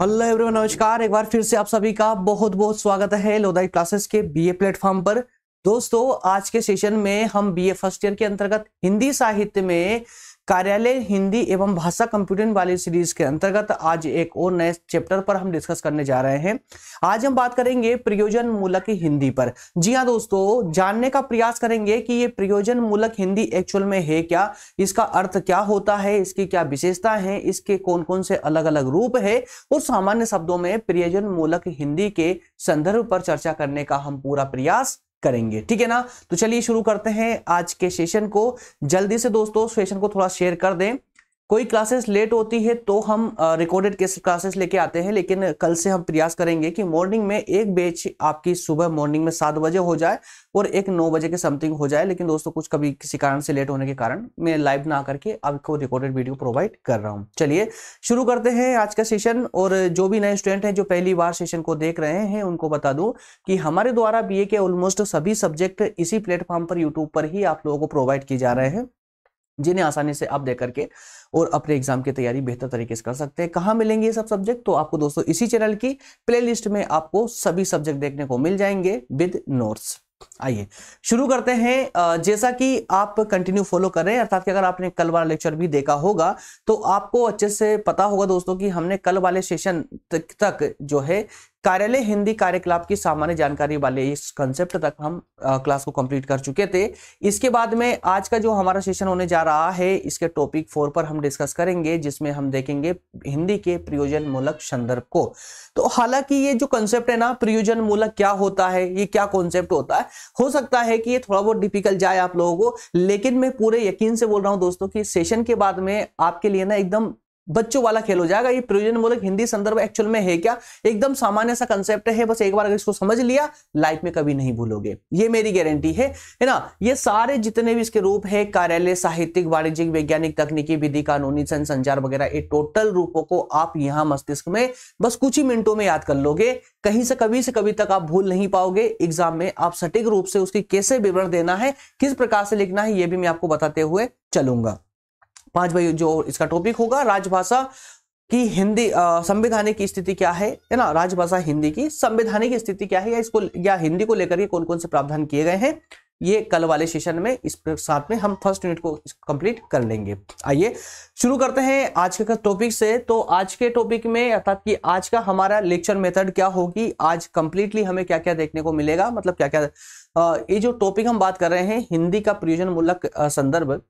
Hello everyone, नमस्कार। एक बार फिर से आप सभी का बहुत बहुत स्वागत है लोदाई क्लासेस के बीए प्लेटफॉर्म पर। दोस्तों, आज के सेशन में हम बीए फर्स्ट ईयर के अंतर्गत हिंदी साहित्य में कार्यालय हिंदी एवं भाषा कंप्यूटिंग वाली सीरीज के अंतर्गत आज एक और नए चैप्टर पर हम डिस्कस करने जा रहे हैं। आज हम बात करेंगे प्रयोजन मूलक हिंदी पर। जी हाँ दोस्तों, जानने का प्रयास करेंगे कि ये प्रयोजन मूलक हिंदी एक्चुअल में है क्या, इसका अर्थ क्या होता है, इसकी क्या विशेषता है, इसके कौन कौन से अलग अलग रूप है और सामान्य शब्दों में प्रयोजन मूलक हिंदी के संदर्भ पर चर्चा करने का हम पूरा प्रयास करेंगे। ठीक है ना। तो चलिए शुरू करते हैं आज के सेशन को। जल्दी से दोस्तों सेशन को थोड़ा शेयर कर दें। कोई क्लासेस लेट होती है तो हम रिकॉर्डेड क्लासेस लेके आते हैं, लेकिन कल से हम प्रयास करेंगे कि मॉर्निंग में एक बैच आपकी सुबह मॉर्निंग में 7 बजे हो जाए और एक 9 बजे के समथिंग हो जाए। लेकिन दोस्तों कुछ कभी किसी कारण से लेट होने के कारण मैं लाइव ना करके आपको रिकॉर्डेड वीडियो प्रोवाइड कर रहा हूं। चलिए शुरू करते हैं आज का सेशन। और जो भी नए स्टूडेंट हैं जो पहली बार सेशन को देख रहे हैं उनको बता दूं कि हमारे द्वारा बीए के ऑलमोस्ट सभी सब्जेक्ट इसी प्लेटफॉर्म पर यूट्यूब पर ही आप लोगों को प्रोवाइड किए जा रहे हैं, जिन्हें आसानी से आप देख करके और अपने एग्जाम की तैयारी बेहतर तरीके से कर सकते हैं। कहां मिलेंगे ये सब सब्जेक्ट? तो आपको दोस्तों इसी चैनल की प्लेलिस्ट में आपको सभी सब्जेक्ट देखने को मिल जाएंगे विद नोट्स। आइए शुरू करते हैं। जैसा कि आप कंटिन्यू फॉलो कर रहे हैं, अर्थात कि अगर आपने कल वाला लेक्चर भी देखा होगा तो आपको अच्छे से पता होगा दोस्तों कि हमने कल वाले सेशन तक जो है कार्यालय हिंदी कार्यकलाप की सामान्य जानकारी वाले इस कंसेप्ट तक हम क्लास को कंप्लीट कर चुके थे। इसके बाद में आज का जो हमारा सेशन होने जा रहा है, इसके टॉपिक 4 पर हम डिस्कस करेंगे, जिसमें हम देखेंगे हिंदी के प्रयोजन मूलक संदर्भ को। तो हालांकि ये जो कंसेप्ट है ना, प्रयोजन मूलक क्या होता है, ये क्या कॉन्सेप्ट होता है, हो सकता है कि ये थोड़ा बहुत डिफिकल्ट जाए आप लोगों को, लेकिन मैं पूरे यकीन से बोल रहा हूं दोस्तों कि सेशन के बाद में आपके लिए ना एकदम बच्चों वाला खेल हो जाएगा। ये प्रयोजन मूलक हिंदी संदर्भ एक्चुअल में है क्या, एकदम सामान्य सा कंसेप्ट है। बस एक बार अगर इसको समझ लिया लाइफ में कभी नहीं भूलोगे, ये मेरी गारंटी है ना। ये सारे जितने भी इसके रूप है, कार्यालय, साहित्यिक, वाणिज्यिक, वैज्ञानिक, तकनीकी, विधि, कानूनी, संचार वगैरह, ये टोटल रूपों को आप यहां मस्तिष्क में बस कुछ ही मिनटों में याद कर लोगे। कहीं से कभी तक आप भूल नहीं पाओगे। एग्जाम में आप सटीक रूप से उसकी कैसे विवरण देना है, किस प्रकार से लिखना है, ये भी मैं आपको बताते हुए चलूंगा। 5 भाई जो इसका टॉपिक होगा, राजभाषा की हिंदी संवैधानिक स्थिति क्या है ना, राजभाषा हिंदी की संवैधानिक स्थिति क्या है, या इसको या हिंदी को लेकर के कौन कौन से प्रावधान किए गए हैं, ये कल वाले सेशन में इस साथ में हम फर्स्ट यूनिट को कंप्लीट कर लेंगे। आइए शुरू करते हैं आज के टॉपिक से। तो आज के टॉपिक में अर्थात कि आज का हमारा लेक्चर मेथड क्या होगी, आज कंप्लीटली हमें क्या क्या देखने को मिलेगा, मतलब क्या क्या ये जो टॉपिक हम बात कर रहे हैं हिंदी का प्रयोजन मूलक संदर्भ,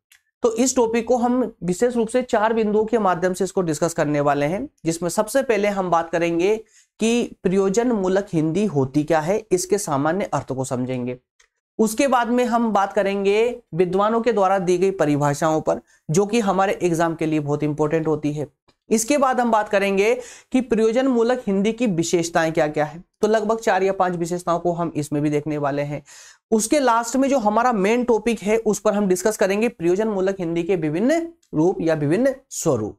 तो इस टॉपिक को हम विशेष रूप से 4 बिंदुओं के माध्यम से इसको डिस्कस करने वाले हैं, जिसमें सबसे पहले हम बात करेंगे कि प्रयोजन मूलक हिंदी होती क्या है, इसके सामान्य अर्थ को समझेंगे। उसके बाद में हम बात करेंगे विद्वानों के द्वारा दी गई परिभाषाओं पर, जो कि हमारे एग्जाम के लिए बहुत इंपॉर्टेंट होती है। इसके बाद हम बात करेंगे कि प्रयोजन मूलक हिंदी की विशेषताएं क्या क्या है, तो लगभग 4 या 5 विशेषताओं को हम इसमें भी देखने वाले हैं। उसके लास्ट में जो हमारा मेन टॉपिक है उस पर हम डिस्कस करेंगे प्रयोजन मूलक हिंदी के विभिन्न रूप या विभिन्न स्वरूप।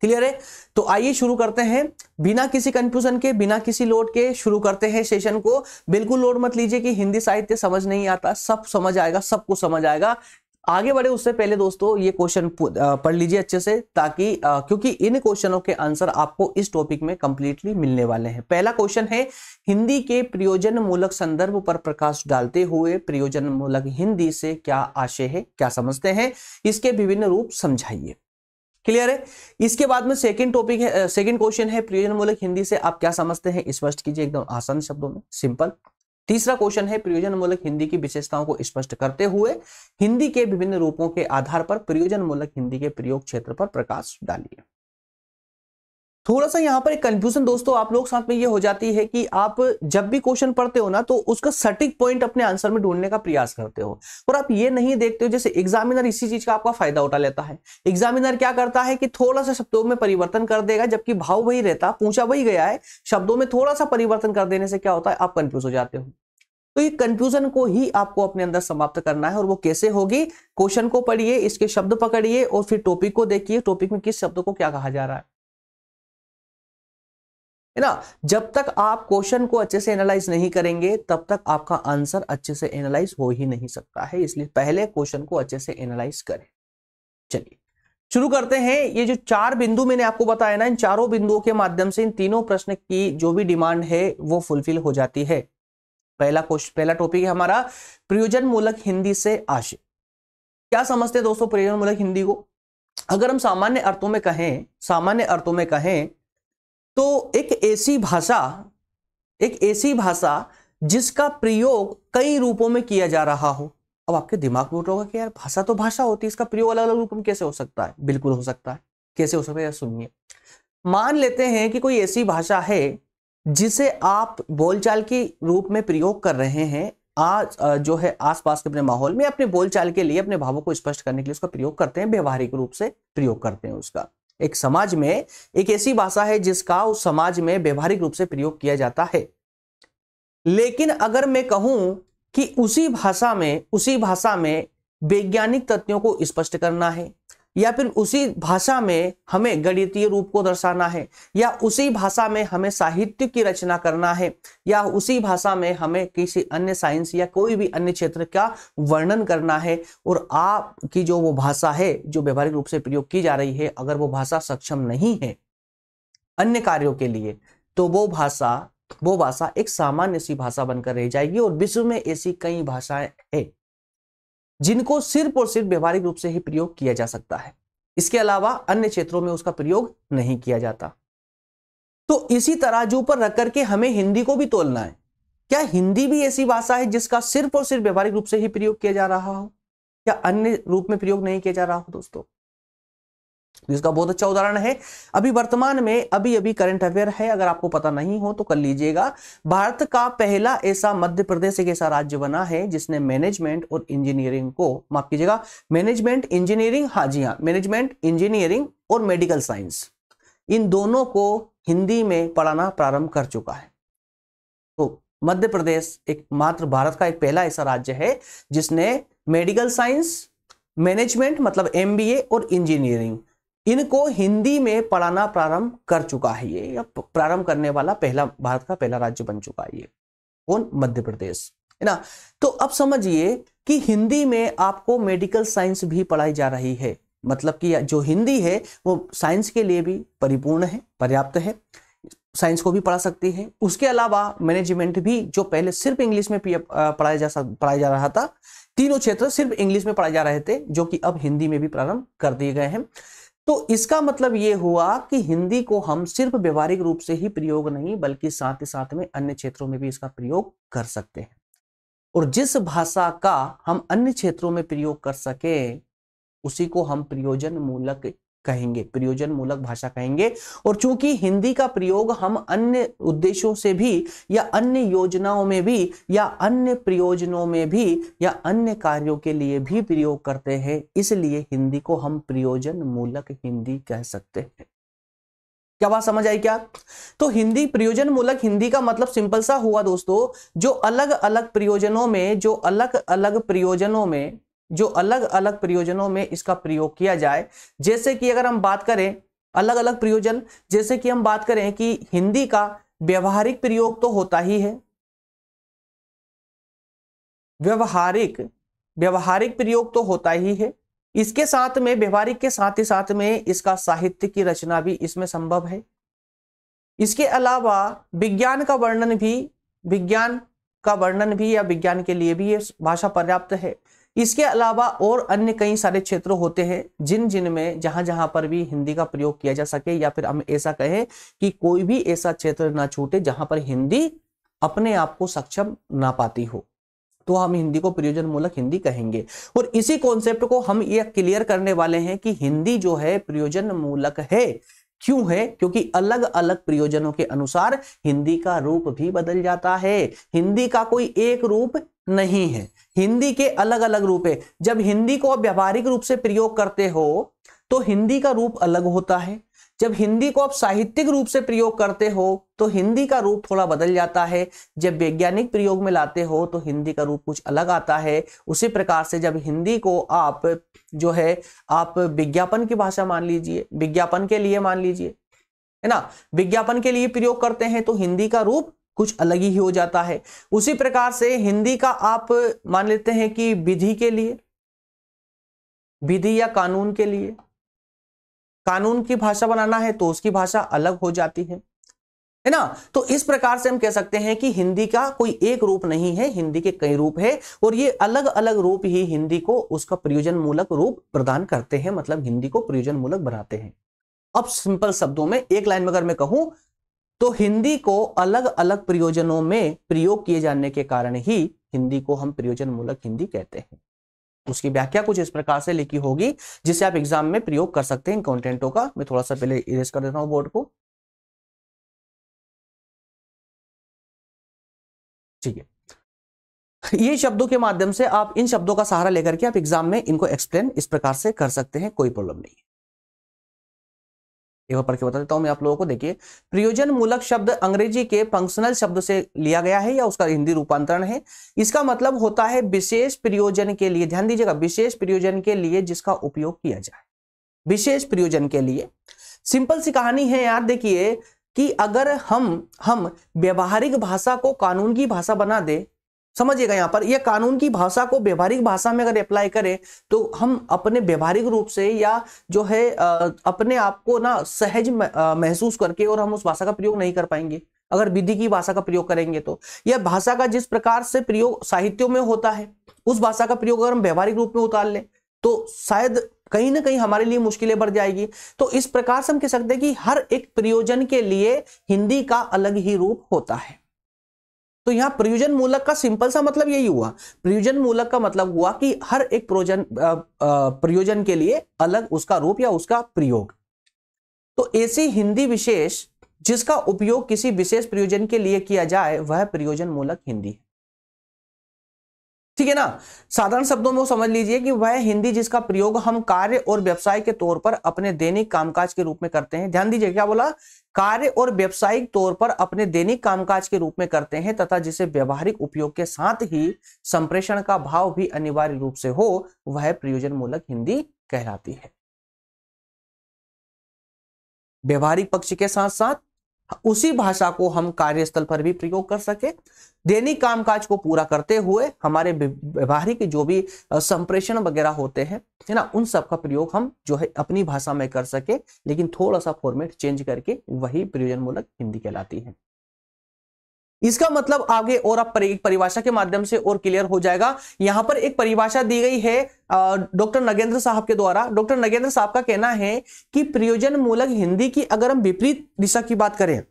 क्लियर है? तो आइए शुरू करते हैं बिना किसी कंफ्यूजन के, बिना किसी लोड के शुरू करते हैं सेशन को। बिल्कुल लोड मत लीजिए कि हिंदी साहित्य समझ नहीं आता, सब समझ आएगा, सब कुछ समझ आएगा। आगे बढ़े उससे पहले दोस्तों ये क्वेश्चन पढ़ लीजिए अच्छे से, ताकि क्योंकि इन क्वेश्चनों के आंसर आपको इस टॉपिक में कंप्लीटली मिलने वाले हैं। पहला क्वेश्चन है, हिंदी के प्रयोजन मूलक संदर्भ पर प्रकाश डालते हुए प्रयोजन मूलक हिंदी से क्या आशय है, क्या समझते हैं, इसके विभिन्न रूप समझाइए। क्लियर है? इसके बाद में सेकंड टॉपिक है, सेकंड क्वेश्चन है, प्रयोजन मूलक हिंदी से आप क्या समझते हैं, स्पष्ट कीजिए एकदम आसान शब्दों में, सिंपल। तीसरा क्वेश्चन है, प्रयोजन मूलक हिंदी की विशेषताओं को स्पष्ट करते हुए हिंदी के विभिन्न रूपों के आधार पर प्रयोजन मूलक हिंदी के प्रयोग क्षेत्र पर प्रकाश डालिए। थोड़ा सा यहाँ पर एक कंफ्यूजन दोस्तों आप लोग साथ में ये हो जाती है कि आप जब भी क्वेश्चन पढ़ते हो ना तो उसका सटीक पॉइंट अपने आंसर में ढूंढने का प्रयास करते हो, और आप ये नहीं देखते हो जैसे एग्जामिनर इसी चीज का आपका फायदा उठा लेता है। एग्जामिनर क्या करता है कि थोड़ा सा शब्दों में परिवर्तन कर देगा, जबकि भाव वही रहता, पूछा वही गया है, शब्दों में थोड़ा सा परिवर्तन कर देने से क्या होता है, आप कंफ्यूज हो जाते हो। तो ये कंफ्यूजन को ही आपको अपने अंदर समाप्त करना है, और वो कैसे होगी, क्वेश्चन को पढ़िए, इसके शब्द पकड़िए और फिर टॉपिक को देखिए, टॉपिक में किस शब्द को क्या कहा जा रहा है ना। जब तक आप क्वेश्चन को अच्छे से एनालाइज नहीं करेंगे तब तक आपका आंसर अच्छे से एनालाइज हो ही नहीं सकता है, इसलिए पहले क्वेश्चन को अच्छे से एनालाइज करें। चलिए शुरू करते हैं। ये जो 4 बिंदु मैंने आपको बताया ना, इन चारों बिंदुओं के माध्यम से इन तीनों प्रश्न की जो भी डिमांड है वो फुलफिल हो जाती है। पहला टॉपिक है हमारा प्रयोजन मूलक हिंदी से आशय। क्या समझते हैं दोस्तों प्रयोजन मूलक हिंदी को? अगर हम सामान्य अर्थों में कहें तो एक ऐसी भाषा जिसका प्रयोग कई रूपों में किया जा रहा हो। अब आपके दिमाग में उठ रहा होगा कि यार भाषा तो भाषा होती है, इसका प्रयोग अलग अलग रूप में कैसे हो सकता है? बिल्कुल हो सकता है। कैसे हो सकता है यार सुनिए। मान लेते हैं कि कोई ऐसी भाषा है जिसे आप बोलचाल के रूप में प्रयोग कर रहे हैं, आज जो है आसपास के अपने माहौल में अपने बोलचाल के लिए, अपने भावों को स्पष्ट करने के लिए उसका प्रयोग करते हैं, व्यवहारिक रूप से प्रयोग करते हैं उसका। एक समाज में एक ऐसी भाषा है जिसका उस समाज में व्यवहारिक रूप से प्रयोग किया जाता है। लेकिन अगर मैं कहूं कि उसी भाषा में वैज्ञानिक तथ्यों को स्पष्ट करना है, या फिर उसी भाषा में हमें गणितीय रूप को दर्शाना है, या उसी भाषा में हमें साहित्य की रचना करना है, या उसी भाषा में हमें किसी अन्य साइंस या कोई भी अन्य क्षेत्र का वर्णन करना है, और आपकी जो वो भाषा है जो व्यवहारिक रूप से प्रयोग की जा रही है, अगर वो भाषा सक्षम नहीं है अन्य कार्यों के लिए, तो वो भाषा एक सामान्य सी भाषा बनकर रह जाएगी। और विश्व में ऐसी कई भाषाएं हैं जिनको सिर्फ और सिर्फ व्यवहारिक रूप से ही प्रयोग किया जा सकता है, इसके अलावा अन्य क्षेत्रों में उसका प्रयोग नहीं किया जाता। तो इसी तराजू पर रख करके हमें हिंदी को भी तोलना है। क्या हिंदी भी ऐसी भाषा है जिसका सिर्फ और सिर्फ व्यवहारिक रूप से ही प्रयोग किया जा रहा हो, या अन्य रूप में प्रयोग नहीं किया जा रहा हो दोस्तों? जिसका बहुत अच्छा उदाहरण है अभी वर्तमान में अभी करंट अफेयर है, अगर आपको पता नहीं हो तो कर लीजिएगा। भारत का पहला ऐसा मध्य प्रदेश एक ऐसा राज्य बना है जिसने मैनेजमेंट और इंजीनियरिंग को, माफ कीजिएगा, मैनेजमेंट इंजीनियरिंग और मेडिकल साइंस, इन दोनों को हिंदी में पढ़ाना प्रारंभ कर चुका है। तो मध्य प्रदेश एकमात्र भारत का एक पहला ऐसा राज्य है जिसने मेडिकल साइंस, मैनेजमेंट मतलब MBA और इंजीनियरिंग, इनको हिंदी में पढ़ाना प्रारंभ कर चुका है। ये प्रारंभ करने वाला भारत का पहला राज्य बन चुका है ये। कौन? मध्य प्रदेश, है ना। तो अब समझिए कि हिंदी में आपको मेडिकल साइंस भी पढ़ाई जा रही है, मतलब कि जो हिंदी है वो साइंस के लिए भी परिपूर्ण है, पर्याप्त है, साइंस को भी पढ़ा सकती है। उसके अलावा मैनेजमेंट भी, जो पहले सिर्फ इंग्लिश में पढ़ाया जा रहा था, तीनों क्षेत्र सिर्फ इंग्लिश में पढ़ाए जा रहे थे, जो कि अब हिंदी में भी प्रारंभ कर दिए गए हैं। तो इसका मतलब ये हुआ कि हिंदी को हम सिर्फ व्यवहारिक रूप से ही प्रयोग नहीं, बल्कि साथ ही साथ में अन्य क्षेत्रों में भी इसका प्रयोग कर सकते हैं। और जिस भाषा का हम अन्य क्षेत्रों में प्रयोग कर सके उसी को हम प्रयोजन मूलक कहेंगे, प्रयोजन मूलक भाषा कहेंगे। और चूंकि हिंदी का प्रयोग हम अन्य उद्देश्यों से भी, या अन्य योजनाओं में भी, या अन्य प्रयोजनों में भी, या अन्य कार्यों के लिए भी प्रयोग करते हैं, इसलिए हिंदी को हम प्रयोजन मूलक हिंदी कह सकते हैं। क्या बात समझ आई क्या? तो हिंदी प्रयोजन मूलक हिंदी का मतलब सिंपल सा हुआ दोस्तों, जो अलग अलग प्रयोजनों में इसका प्रयोग किया जाए। जैसे कि अगर हम बात करें अलग अलग प्रयोजन, जैसे कि हम बात करें कि हिंदी का व्यवहारिक प्रयोग तो होता ही है, व्यवहारिक प्रयोग तो होता ही है, इसके साथ में व्यवहारिक के साथ ही साथ में इसका साहित्य की रचना भी इसमें संभव है। इसके अलावा विज्ञान का वर्णन भी या विज्ञान के लिए भी ये भाषा पर्याप्त है। इसके अलावा और अन्य कई सारे क्षेत्र होते हैं जिनमें जहां पर भी हिंदी का प्रयोग किया जा सके, या फिर हम ऐसा कहें कि कोई भी ऐसा क्षेत्र ना छूटे जहां पर हिंदी अपने आप को सक्षम ना पाती हो, तो हम हिंदी को प्रयोजन मूलक हिंदी कहेंगे। और इसी कॉन्सेप्ट को हम ये क्लियर करने वाले हैं कि हिंदी जो है प्रयोजन मूलक है। क्यों है? क्योंकि अलग अलग प्रयोजनों के अनुसार हिंदी का रूप भी बदल जाता है। हिंदी का कोई एक रूप नहीं है, हिंदी के अलग अलग रूप है। जब हिंदी को आप व्यवहारिक रूप से प्रयोग करते हो तो हिंदी का रूप अलग होता है। जब हिंदी को आप साहित्यिक रूप से प्रयोग करते हो तो हिंदी का रूप थोड़ा बदल जाता है। जब वैज्ञानिक प्रयोग में लाते हो तो हिंदी का रूप कुछ अलग आता है। उसी प्रकार से जब हिंदी को आप जो है आप विज्ञापन की भाषा मान लीजिए, विज्ञापन के लिए मान लीजिए, है ना, विज्ञापन के लिए प्रयोग करते हैं तो हिंदी का रूप कुछ अलग ही हो जाता है। उसी प्रकार से हिंदी का आप मान लेते हैं कि विधि के लिए, विधि या कानून के लिए, कानून की भाषा बनाना है तो उसकी भाषा अलग हो जाती है ना। तो इस प्रकार से हम कह सकते हैं कि हिंदी का कोई एक रूप नहीं है, हिंदी के कई रूप है और ये अलग अलग रूप ही हिंदी को उसका प्रयोजन मूलक रूप प्रदान करते हैं, मतलब हिंदी को प्रयोजन मूलक बनाते हैं। अब सिंपल शब्दों में एक लाइन में अगर मैं कहूं तो हिंदी को अलग अलग प्रयोजनों में प्रयोग किए जाने के कारण ही हिंदी को हम प्रयोजन मूलक हिंदी कहते हैं। उसकी व्याख्या कुछ इस प्रकार से लिखी होगी जिसे आप एग्जाम में प्रयोग कर सकते हैं कंटेंटों का। मैं थोड़ा सा पहले इरेज कर देता हूं बोर्ड को, ठीक है। ये शब्दों के माध्यम से आप इन शब्दों का सहारा लेकर के आप एग्जाम में इनको एक्सप्लेन इस प्रकार से कर सकते हैं, कोई प्रॉब्लम नहीं है। एक बार पढ़ के बता देता हूं मैं आप लोगों को। देखिए, प्रयोजन मूलक शब्द अंग्रेजी के फंक्शनल शब्द से लिया गया है या उसका हिंदी रूपांतरण है। इसका मतलब होता है विशेष प्रयोजन के लिए, ध्यान दीजिएगा, विशेष प्रयोजन के लिए जिसका उपयोग किया जाए, विशेष प्रयोजन के लिए। सिंपल सी कहानी है यार, देखिए कि अगर हम व्यवहारिक भाषा को कानून की भाषा बना दे, समझिएगा यहां पर, यह कानून की भाषा को व्यवहारिक भाषा में अगर अप्लाई करें तो हम अपने व्यवहारिक रूप से या जो है अपने आप को ना सहज महसूस करके और हम उस भाषा का प्रयोग नहीं कर पाएंगे अगर विधि की भाषा का प्रयोग करेंगे। तो यह भाषा का जिस प्रकार से प्रयोग साहित्यों में होता है उस भाषा का प्रयोग अगर हम व्यवहारिक रूप में उतार लें तो शायद कहीं ना कहीं हमारे लिए मुश्किलें बढ़ जाएगी। तो इस प्रकार से हम कह सकते हैं कि हर एक प्रयोजन के लिए हिंदी का अलग ही रूप होता है। तो यहां प्रयोजन मूलक का सिंपल सा मतलब यही हुआ, प्रयोजन मूलक का मतलब हुआ कि हर एक प्रयोजन के लिए अलग उसका रूप या उसका प्रयोग। तो ऐसी हिंदी विशेष जिसका उपयोग किसी विशेष प्रयोजन के लिए किया जाए वह प्रयोजन मूलक हिंदी है, ठीक है ना। साधारण शब्दों में समझ लीजिए कि वह हिंदी जिसका प्रयोग हम कार्य और व्यवसाय के तौर पर अपने दैनिक कामकाज के रूप में करते हैं। ध्यान दीजिए क्या बोला, कार्य और व्यवसायिक तौर पर अपने दैनिक कामकाज के रूप में करते हैं तथा जिसे व्यवहारिक उपयोग के साथ ही संप्रेषण का भाव भी अनिवार्य रूप से हो वह प्रयोजन मूलक हिंदी कहलाती है। व्यवहारिक पक्ष के साथ साथ उसी भाषा को हम कार्यस्थल पर भी प्रयोग कर सके, दैनिक कामकाज को पूरा करते हुए हमारे व्यवहारिक जो भी संप्रेषण वगैरह होते हैं है ना, उन सब का प्रयोग हम जो है अपनी भाषा में कर सके, लेकिन थोड़ा सा फॉर्मेट चेंज करके वही प्रयोजन मूलक हिंदी कहलाती है। इसका मतलब आगे और अब परिभाषा के माध्यम से और क्लियर हो जाएगा। यहां पर एक परिभाषा दी गई है डॉक्टर नगेंद्र साहब के द्वारा। डॉक्टर नगेंद्र साहब का कहना है कि प्रयोजन मूलक हिंदी की अगर हम विपरीत दिशा की बात करें,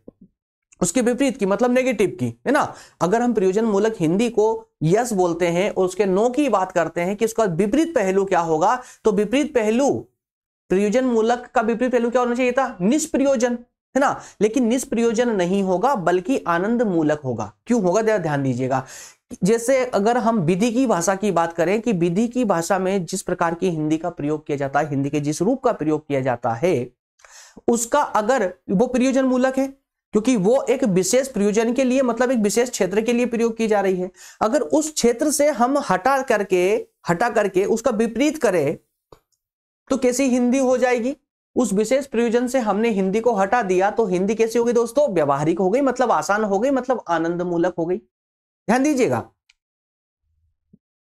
उसके विपरीत की मतलब नेगेटिव की, है ना, अगर हम प्रयोजन मूलक हिंदी को यस बोलते हैं और उसके नो की बात करते हैं कि उसका विपरीत पहलू क्या होगा, तो विपरीत पहलू, प्रयोजन मूलक का विपरीत पहलू क्या होना चाहिए था, निष्प्रयोजन, है ना। लेकिन निष्प्रयोजन नहीं होगा बल्कि आनंद मूलक होगा। क्यों होगा, ध्यान दीजिएगा। जैसे अगर हम विधि की भाषा की बात करें कि विधि की भाषा में जिस प्रकार की हिंदी का प्रयोग किया जाता है, हिंदी के जिस रूप का प्रयोग किया जाता है उसका अगर वो प्रयोजन मूलक है क्योंकि वो एक विशेष प्रयोजन के लिए मतलब एक विशेष क्षेत्र के लिए प्रयोग की जा रही है। अगर उस क्षेत्र से हम हटा करके उसका विपरीत करें तो कैसी हिंदी हो जाएगी, उस विशेष प्रयोजन से हमने हिंदी को हटा दिया तो हिंदी कैसी हो गई दोस्तों, व्यवहारिक हो गई, मतलब आसान हो गई, मतलब आनंद मूलक हो गई। ध्यान दीजिएगा,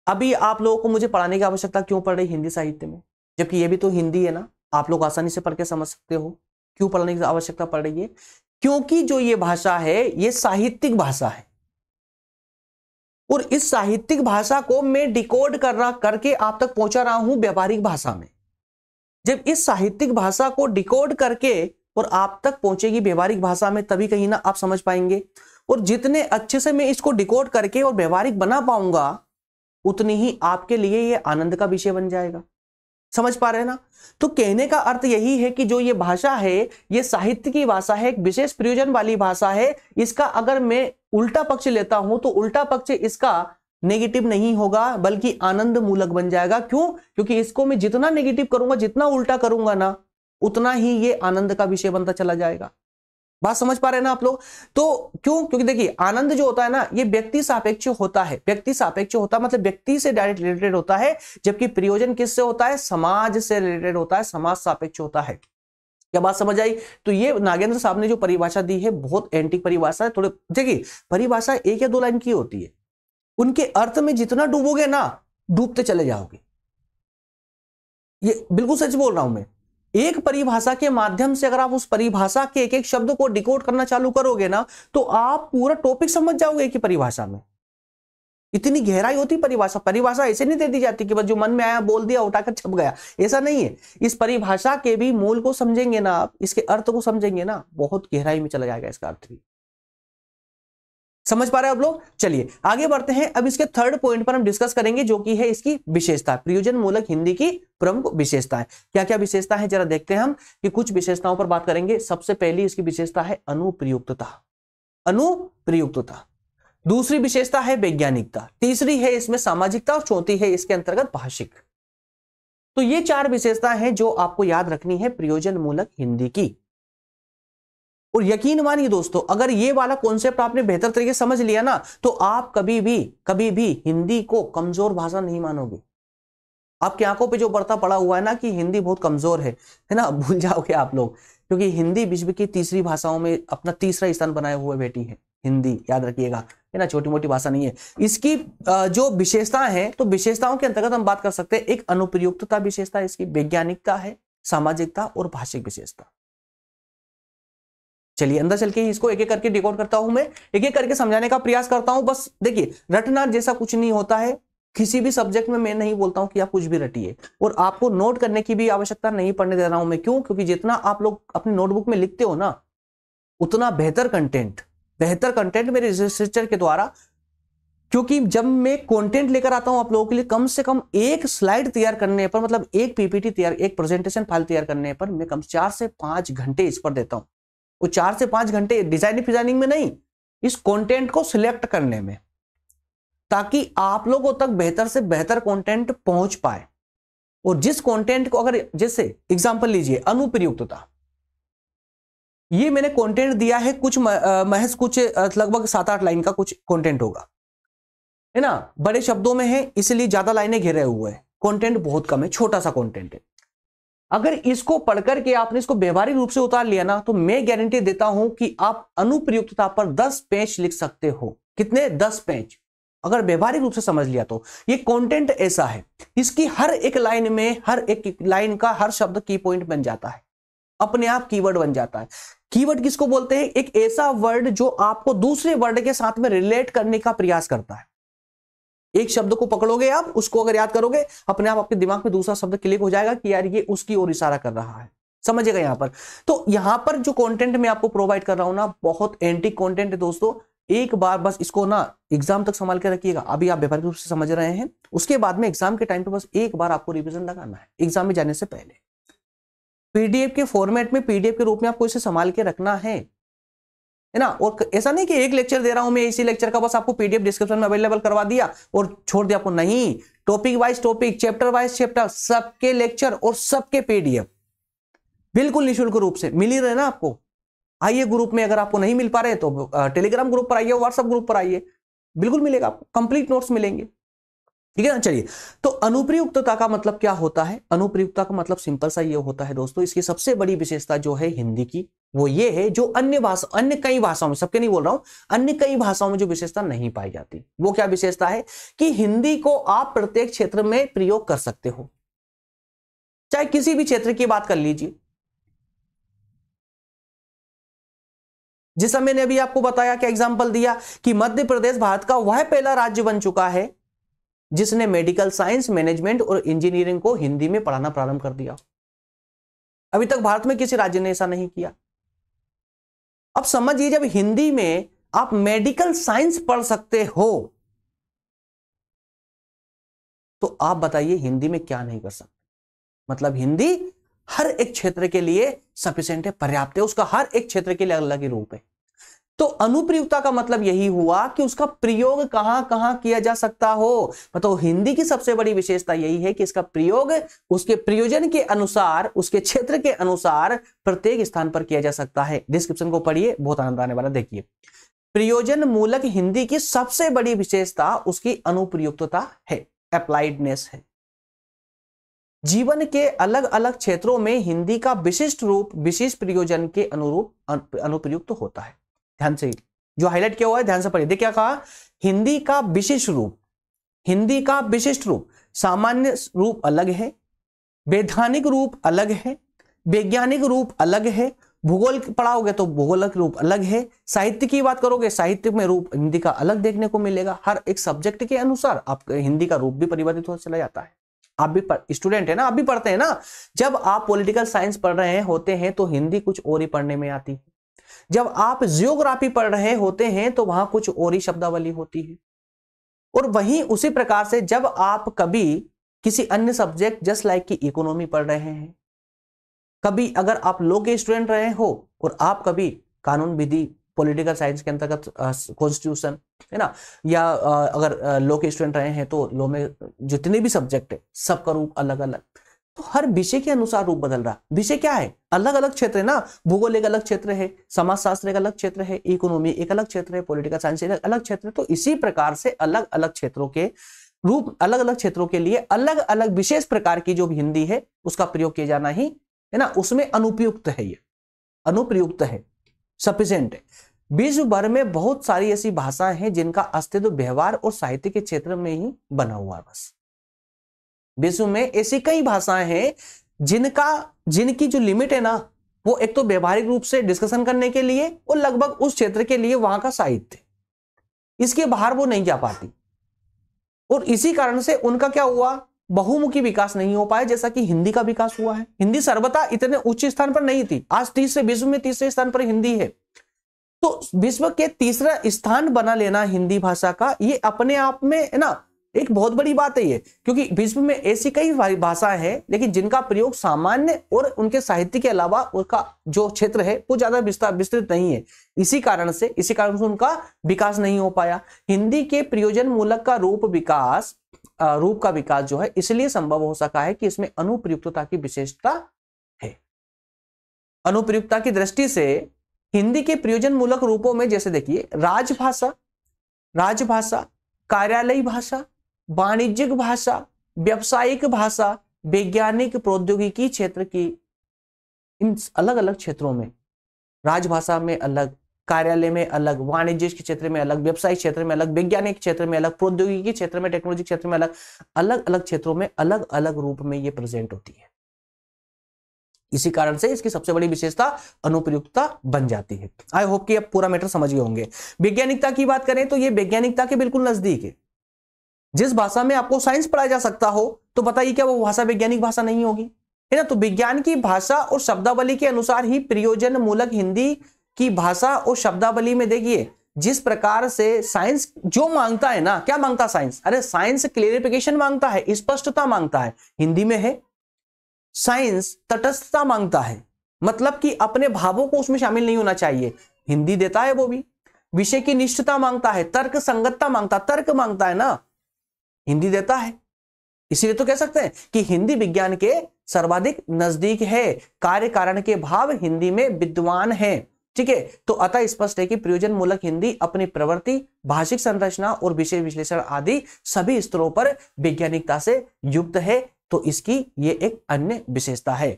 अभी आप लोगों को मुझे पढ़ाने की आवश्यकता क्यों पड़ रही हिंदी साहित्य में, जबकि ये भी तो हिंदी है ना, आप लोग आसानी से पढ़ के समझ सकते हो। क्यों पढ़ने की आवश्यकता पड़ रही है, क्योंकि जो ये भाषा है ये साहित्यिक भाषा है और इस साहित्यिक भाषा को मैं डिकोड करके आप तक पहुंचा रहा हूं व्यवहारिक भाषा में। जब इस साहित्यिक भाषा को डिकोड करके और आप तक पहुंचेगी व्यवहारिक भाषा में तभी कहीं ना आप समझ पाएंगे, और जितने अच्छे से मैं इसको डिकोड करके और व्यवहारिक बना पाऊंगा उतनी ही आपके लिए ये आनंद का विषय बन जाएगा। समझ पा रहे हैं ना। तो कहने का अर्थ यही है कि जो ये भाषा है ये साहित्य की भाषा है, एक विशेष प्रयोजन वाली भाषा है। इसका अगर मैं उल्टा पक्ष लेता हूं तो उल्टा पक्ष इसका नेगेटिव नहीं होगा बल्कि आनंद मूलक बन जाएगा। क्यों, क्योंकि इसको मैं जितना नेगेटिव करूंगा, जितना उल्टा करूंगा ना, उतना ही ये आनंद का विषय बनता चला जाएगा। बात समझ पा रहे हैं ना आप लोग। तो क्यों, क्योंकि देखिए आनंद जो होता है ना ये व्यक्ति सापेक्ष होता है, व्यक्ति सापेक्ष होता है मतलब व्यक्ति से डायरेक्ट रिलेटेड होता है, जबकि प्रयोजन किससे होता है, समाज से रिलेटेड होता है, समाज सापेक्ष होता है। क्या बात समझ आई। तो ये नागेंद्र साहब ने जो परिभाषा दी है बहुत एंटीक परिभाषा है। थोड़े देखिए परिभाषा एक या दो लाइन की होती है, उनके अर्थ में जितना डूबोगे ना डूबते चले जाओगे। ये बिल्कुल सच बोल रहा हूं मैं। एक परिभाषा के माध्यम से अगर आप उस परिभाषा के एक एक शब्द को डिकोड करना चालू करोगे ना, तो आप पूरा टॉपिक समझ जाओगे कि परिभाषा में इतनी गहराई होती परिभाषा। परिभाषा ऐसे नहीं दे दी जाती कि बस जो मन में आया बोल दिया उठाकर छप गया, ऐसा नहीं है। इस परिभाषा के भी मूल को समझेंगे ना आप, इसके अर्थ को समझेंगे ना, बहुत गहराई में चला जाएगा इसका अर्थ भी। समझ पा रहे हैं आप लोग? चलिए आगे बढ़ते हैं। अब इसके थर्ड पॉइंट पर हम डिस्कस करेंगे, जो कि है इसकी विशेषता, प्रयोजन मूलक हिंदी की प्रमुख विशेषताएं। क्या क्या विशेषता है जरा देखते हैं हम, कि कुछ विशेषताओं पर बात करेंगे। सबसे पहली इसकी विशेषता है अनुप्रयुक्तता। अनुप्रयुक्तता। दूसरी विशेषता है वैज्ञानिकता। तीसरी है इसमें सामाजिकता, और चौथी है इसके अंतर्गत भाषिक। तो ये 4 विशेषताएं हैं जो आपको याद रखनी है प्रयोजन मूलक हिंदी की। और यकीन मानिए दोस्तों, अगर ये वाला कॉन्सेप्ट आपने बेहतर तरीके से समझ लिया ना, तो आप कभी भी हिंदी को कमजोर भाषा नहीं मानोगे। आपकी आंखों पे जो बढ़ता पड़ा हुआ है ना कि हिंदी बहुत कमजोर है ना, भूल जाओगे आप लोग, क्योंकि हिंदी विश्व की तीसरी भाषाओं में अपना तीसरा स्थान बनाए हुए बैठी है हिंदी, याद रखिएगा, है ना, छोटी मोटी भाषा नहीं है। इसकी जो विशेषताएं हैं, तो विशेषताओं के अंतर्गत हम बात कर सकते हैं। एक अनुप्रयुक्तता विशेषता, इसकी वैज्ञानिकता है, सामाजिकता और भाषिक विशेषता। चलिए अंदर चल के इसको एक एक करके डिकोड करता हूं, मैं एक एक करके समझाने का प्रयास करता हूं। बस देखिए, रटना जैसा कुछ नहीं होता है किसी भी सब्जेक्ट में। मैं नहीं बोलता हूं कि आप कुछ भी रटिए, और आपको नोट करने की भी आवश्यकता नहीं पड़ने दे रहा हूं मैं। क्यों? क्योंकि जितना आप लोग अपनी नोटबुक में लिखते हो ना, उतना बेहतर कंटेंट मेरे रिसर्चर के द्वारा, क्योंकि जब मैं कंटेंट लेकर आता हूं आप लोगों के लिए, कम से कम एक स्लाइड तैयार करने पर, मतलब एक पीपीटी तैयार, एक प्रेजेंटेशन फाइल तैयार करने पर मैं कम से 4 से 5 घंटे इस पर देता हूं। वो 4 से 5 घंटे डिजाइनिंग में नहीं, इस कंटेंट को सिलेक्ट करने में, ताकि आप लोगों तक बेहतर से बेहतर कंटेंट पहुंच पाए। और जिस कंटेंट को, अगर जैसे एग्जांपल लीजिए अनुप्रयुक्तता, ये मैंने कंटेंट दिया है कुछ महज कुछ लगभग 7-8 लाइन का कुछ कंटेंट होगा, है ना, बड़े शब्दों में है इसलिए ज्यादा लाइनें घेरे हुए हैं, कंटेंट बहुत कम है, छोटा सा कंटेंट है। अगर इसको पढ़कर के आपने इसको व्यवहारिक रूप से उतार लिया ना, तो मैं गारंटी देता हूं कि आप अनुप्रयुक्तता पर 10 पेज लिख सकते हो। कितने? 10 पेज, अगर व्यवहारिक रूप से समझ लिया तो। ये कंटेंट ऐसा है, इसकी हर एक लाइन में, हर एक लाइन का हर शब्द की पॉइंट बन जाता है, अपने आप कीवर्ड बन जाता है। कीवर्ड किसको बोलते हैं? एक ऐसा वर्ड जो आपको दूसरे वर्ड के साथ में रिलेट करने का प्रयास करता है। एक शब्द को पकड़ोगे आप, उसको अगर याद करोगे, अपने आप आपके दिमाग में दूसरा शब्द क्लिक हो जाएगा कि यार ये उसकी ओर इशारा कर रहा है। समझिएगा यहां पर। तो यहां पर जो कंटेंट मैं आपको प्रोवाइड कर रहा हूं ना, बहुत एंटी कंटेंट है दोस्तों। एक बार बस इसको ना एग्जाम तक संभाल के रखिएगा। अभी आप व्यावहारिक रूप से समझ रहे हैं, उसके बाद में एग्जाम के टाइम पे बस एक बार आपको रिवीजन लगाना है एग्जाम में जाने से पहले। पीडीएफ के फॉर्मेट में, पीडीएफ के रूप में आपको इसे संभाल के रखना है ना। और ऐसा नहीं कि एक लेक्चर दे रहा हूं मैं, इसी लेक्चर का बस आपको पीडीएफ डिस्क्रिप्शन में अवेलेबल करवा दिया और छोड़ दिया आपको। नहीं, topic wise topic, chapter wise chapter, सबके लेक्चर और सबके पीडीएफ बिल्कुल निःशुल्क रूप से मिल ही रहे ना आपको। आइए ग्रुप में, अगर आपको नहीं मिल पा रहे तो टेलीग्राम ग्रुप पर आइए, व्हाट्सएप ग्रुप पर आइए, बिल्कुल मिलेगा आपको, कंप्लीट नोट्स मिलेंगे। ठीक है ना। चलिए, तो अनुप्रयुक्तता का मतलब क्या होता है? अनुप्रयुक्तता का मतलब सिंपल सा ये होता है दोस्तों, इसकी सबसे बड़ी विशेषता जो है हिंदी की, वो ये है जो अन्य कई भाषाओं में, सबके नहीं बोल रहा हूं, अन्य कई भाषाओं में जो विशेषता नहीं पाई जाती। वो क्या विशेषता है? कि हिंदी को आप प्रत्येक क्षेत्र में प्रयोग कर सकते हो, चाहे किसी भी क्षेत्र की बात कर लीजिए। जिस मैंने अभी आपको बताया, क्या एग्जांपल दिया कि मध्य प्रदेश भारत का वह पहला राज्य बन चुका है जिसने मेडिकल साइंस, मैनेजमेंट और इंजीनियरिंग को हिंदी में पढ़ाना प्रारंभ कर दिया। अभी तक भारत में किसी राज्य ने ऐसा नहीं किया। अब समझिए, जब हिंदी में आप मेडिकल साइंस पढ़ सकते हो, तो आप बताइए हिंदी में क्या नहीं कर सकते? मतलब हिंदी हर एक क्षेत्र के लिए सफिशिएंट है, पर्याप्त है, उसका हर एक क्षेत्र के लिए अलग ही रूप है। तो अनुप्रयुक्तता का मतलब यही हुआ कि उसका प्रयोग कहां कहां किया जा सकता हो। मतलब हिंदी की सबसे बड़ी विशेषता यही है कि इसका प्रयोग उसके प्रयोजन के अनुसार, उसके क्षेत्र के अनुसार प्रत्येक स्थान पर किया जा सकता है। डिस्क्रिप्शन को पढ़िए, बहुत आनंद आने वाला। देखिए, प्रयोजन मूलक हिंदी की सबसे बड़ी विशेषता उसकी अनुप्रयुक्तता है, अप्लाइडनेस है। जीवन के अलग अलग क्षेत्रों में हिंदी का विशिष्ट रूप विशेष प्रयोजन के अनुरूप अनुप्रयुक्त होता है। ध्यान से, जो हाईलाइट किया हुआ है ध्यान से पढ़िए। देखिए क्या कहा? हिंदी का विशिष्ट रूप, हिंदी का विशिष्ट रूप, सामान्य रूप अलग है, वैधानिक रूप अलग है, वैज्ञानिक रूप अलग है, भूगोल पढ़ाओगे तो भूगोलिक रूप अलग है, साहित्य की बात करोगे साहित्य में रूप हिंदी का अलग देखने को मिलेगा। हर एक सब्जेक्ट के अनुसार आपका हिंदी का रूप भी परिवर्तित हो चला जाता है। आप भी स्टूडेंट है ना, आप भी पढ़ते हैं ना। जब आप पॉलिटिकल साइंस पढ़ रहे होते हैं तो हिंदी कुछ और ही पढ़ने में आती है, जब आप जियोग्राफी पढ़ रहे होते हैं तो वहां कुछ और ही शब्दावली होती है। और वहीं उसी प्रकार से जब आप कभी किसी अन्य सब्जेक्ट जस्ट लाइक की इकोनॉमी पढ़ रहे हैं, कभी अगर आप लॉ के स्टूडेंट रहे हो और आप कभी कानून विधि पॉलिटिकल साइंस के अंतर्गत कॉन्स्टिट्यूशन है ना, या अगर लॉ के स्टूडेंट रहे हैं तो लॉ में जितने भी सब्जेक्ट है सबका रूप अलग अलग। तो हर विषय के अनुसार रूप बदल रहा। विषय क्या है, अलग अलग क्षेत्र है ना, भूगोल एक अलग क्षेत्र है, समाजशास्त्र एक अलग क्षेत्र है, इकोनॉमी एक अलग क्षेत्र है, पॉलिटिकल साइंस एक अलग क्षेत्र है। तो इसी प्रकार से अलग अलग क्षेत्रों के रूप अलग अलग क्षेत्रों के लिए अलग अलग विशेष प्रकार की जो हिंदी है उसका प्रयोग किया जाना ही है ना, उसमें अनुपयुक्त है, ये अनुप्रयुक्त है, सफिशिएंट है। विश्व भर में बहुत सारी ऐसी भाषाएं हैं जिनका अस्तित्व व्यवहार और साहित्य के क्षेत्र में ही बना हुआ है। बस विश्व में ऐसी कई भाषाएं हैं जिनकी जो लिमिट है ना, वो एक तो व्यवहारिक रूप से डिस्कशन करने के लिए और लगभग उस क्षेत्र के लिए वहां का साहित्य, इसके बाहर वो नहीं जा पाती। और इसी कारण से उनका क्या हुआ, बहुमुखी विकास नहीं हो पाया, जैसा कि हिंदी का विकास हुआ है। हिंदी सर्वथा इतने उच्च स्थान पर नहीं थी, आज विश्व में तीसरे स्थान पर हिंदी है। तो विश्व के तीसरा स्थान बना लेना हिंदी भाषा का, ये अपने आप में है ना एक बहुत बड़ी बात है ये, क्योंकि विश्व में ऐसी कई भाषाएं हैं लेकिन जिनका प्रयोग सामान्य और उनके साहित्य के अलावा उनका जो क्षेत्र है वो ज्यादा विस्तृत नहीं है। इसी कारण से उनका विकास नहीं हो पाया। हिंदी के प्रयोजन मूलक का रूप का विकास जो है इसलिए संभव हो सका है कि इसमें अनुप्रयुक्तता की विशेषता है। अनुप्रयुक्तता की दृष्टि से हिंदी के प्रयोजन मूलक रूपों में जैसे देखिए राजभाषा, कार्यालयी भाषा, वाणिज्यिक भाषा, व्यावसायिक भाषा, वैज्ञानिक प्रौद्योगिकी क्षेत्र की, इन अलग अलग क्षेत्रों में राजभाषा में अलग, कार्यालय में अलग, वाणिज्य के क्षेत्र में अलग, व्यवसायिक क्षेत्र में अलग, वैज्ञानिक क्षेत्र में अलग, प्रौद्योगिकी क्षेत्र में, टेक्नोलॉजी क्षेत्र में अलग, अलग अलग क्षेत्रों में अलग अलग रूप में ये प्रेजेंट होती है। इसी कारण से इसकी सबसे बड़ी विशेषता अनुप्रयुक्तता बन जाती है। आई होप कि अब पूरा मैटर समझ गए होंगे। वैज्ञानिकता की बात करें तो ये वैज्ञानिकता के बिल्कुल नजदीक है। जिस भाषा में आपको साइंस पढ़ाया जा सकता हो तो बताइए क्या वो भाषा वैज्ञानिक भाषा नहीं होगी, है ना। तो विज्ञान की भाषा और शब्दावली के अनुसार ही प्रयोजन मूलक हिंदी की भाषा और शब्दावली में देखिए जिस प्रकार से साइंस जो मांगता है ना, क्या मांगता साइंस, अरे साइंस क्लेरिफिकेशन मांगता है, स्पष्टता मांगता है, हिंदी में है। साइंस तटस्थता मांगता है, मतलब कि अपने भावों को उसमें शामिल नहीं होना चाहिए, हिंदी देता है वो भी। विषय की निष्ठता मांगता है, तर्क संगतता मांगता, तर्क मांगता है ना, हिंदी देता है। इसीलिए तो कह सकते हैं कि हिंदी विज्ञान के सर्वाधिक नजदीक है, कार्य कारण के भाव हिंदी में विद्वान है। ठीक है, तो अतः स्पष्ट है कि प्रयोजन मूलक हिंदी अपनी प्रवृत्ति, भाषिक संरचना और विषय विश्लेषण आदि सभी स्तरों पर वैज्ञानिकता से युक्त है। तो इसकी ये एक अन्य विशेषता है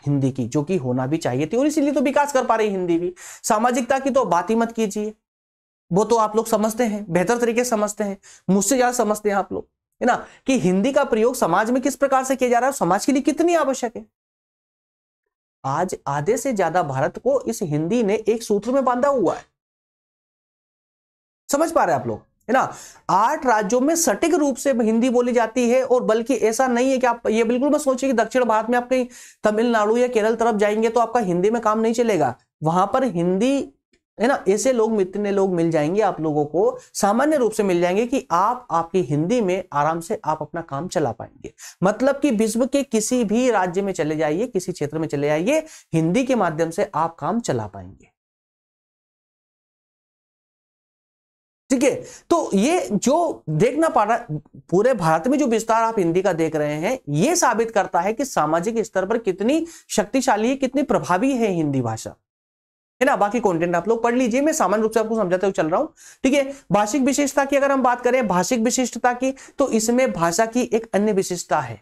हिंदी की, जो कि होना भी चाहिए थी और इसीलिए तो विकास कर पा रही हिंदी भी। सामाजिकता की तो बात ही मत कीजिए, वो तो आप लोग समझते हैं, बेहतर तरीके से समझते हैं, मुझसे ज्यादा समझते हैं आप लोग, है ना, कि हिंदी का प्रयोग समाज में किस प्रकार से किया जा रहा है, समाज के लिए कितनी आवश्यक है। आज आधे से ज्यादा भारत को इस हिंदी ने एक सूत्र में बांधा हुआ है, समझ पा रहे हैं आप लोग, है ना। 8 राज्यों में सटीक रूप से हिंदी बोली जाती है और बल्कि ऐसा नहीं है कि आप ये बिल्कुल मत सोचिए कि दक्षिण भारत में आप कहीं तमिलनाडु या केरल तरफ जाएंगे तो आपका हिंदी में काम नहीं चलेगा। वहां पर हिंदी, है ना, ऐसे लोग इतने लोग मिल जाएंगे आप लोगों को, सामान्य रूप से मिल जाएंगे कि आप आपकी हिंदी में आराम से आप अपना काम चला पाएंगे। मतलब कि विश्व के किसी भी राज्य में चले जाइए, किसी क्षेत्र में चले जाइए, हिंदी के माध्यम से आप काम चला पाएंगे। ठीक है, तो ये जो देखना पड़ रहा पूरे भारत में जो विस्तार आप हिंदी का देख रहे हैं, ये साबित करता है कि सामाजिक स्तर पर कितनी शक्तिशाली है, कितनी प्रभावी है हिंदी भाषा, है ना। बाकी कंटेंट आप लोग पढ़ लीजिए, मैं सामान्य रूप से आपको समझाते हुए चल रहा हूं। ठीक है, भाषिक विशेषता की अगर हम बात करें, भाषिक विशिष्टता की, तो इसमें भाषा की एक अन्य विशेषता है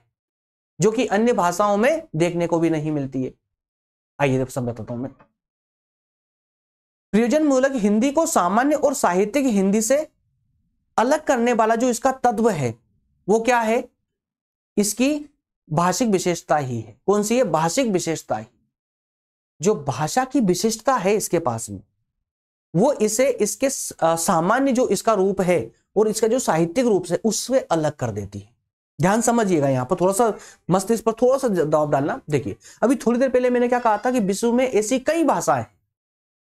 जो कि अन्य भाषाओं में देखने को भी नहीं मिलती है। आइए समझाता हूं मैं। प्रयोजन मूलक हिंदी को सामान्य और साहित्यिक हिंदी से अलग करने वाला जो इसका तत्व है वो क्या है, इसकी भाषिक विशेषता ही है। कौन सी है, भाषिक विशेषता ही। जो भाषा की विशिष्टता है इसके पास में, वो इसे इसके सामान्य जो इसका रूप है और इसका जो साहित्यिक रूप से उससे अलग कर देती है। ध्यान समझिएगा, यहां पर थोड़ा सा मस्तिष्क पर थोड़ा सा दबाव डालना। देखिए अभी थोड़ी देर पहले मैंने क्या कहा था कि विश्व में ऐसी कई भाषाएं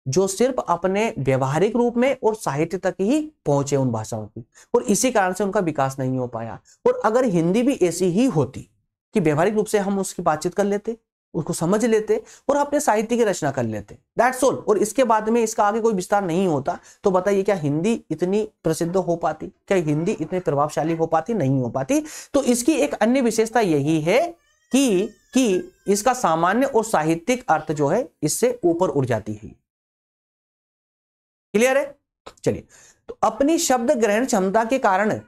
जो सिर्फ अपने व्यवहारिक रूप में और साहित्य तक ही पहुंचे उन भाषाओं की, और इसी कारण से उनका विकास नहीं हो पाया। और अगर हिंदी भी ऐसी ही होती कि व्यवहारिक रूप से हम उसकी बातचीत कर लेते, उसको समझ लेते और अपने साहित्य की रचना कर लेते, दैट्स ऑल, और इसके बाद में इसका आगे कोई विस्तार नहीं होता, तो बताइए क्या हिंदी इतनी प्रसिद्ध हो पाती, क्या हिंदी इतनी प्रभावशाली हो पाती? नहीं हो पाती। तो इसकी एक अन्य विशेषता यही है कि इसका सामान्य और साहित्यिक अर्थ जो है इससे ऊपर उठ जाती है। क्लियर है? चलिए, तो अपनी शब्द ग्रहण क्षमता के कारण,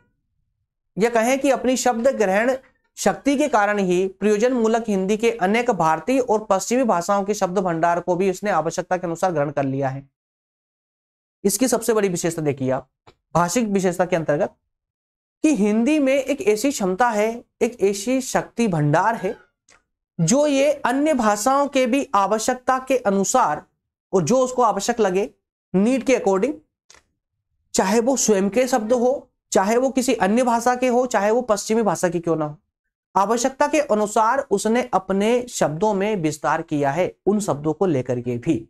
यह कहें कि अपनी शब्द ग्रहण शक्ति के कारण ही प्रयोजन मूलक हिंदी के अनेक भारतीय और पश्चिमी भाषाओं के शब्द भंडार को भी उसने आवश्यकता के अनुसार ग्रहण कर लिया है। इसकी सबसे बड़ी विशेषता देखिए आप, भाषिक विशेषता के अंतर्गत, कि हिंदी में एक ऐसी क्षमता है, एक ऐसी शक्ति भंडार है जो ये अन्य भाषाओं के भी आवश्यकता के अनुसार, और जो उसको आवश्यक लगे, नीड के अकॉर्डिंग, चाहे वो स्वयं के शब्द हो, चाहे वो किसी अन्य भाषा के हो, चाहे वो पश्चिमी भाषा की क्यों ना हो, आवश्यकता के अनुसार उसने अपने शब्दों में विस्तार किया है, उन शब्दों को लेकर के भी।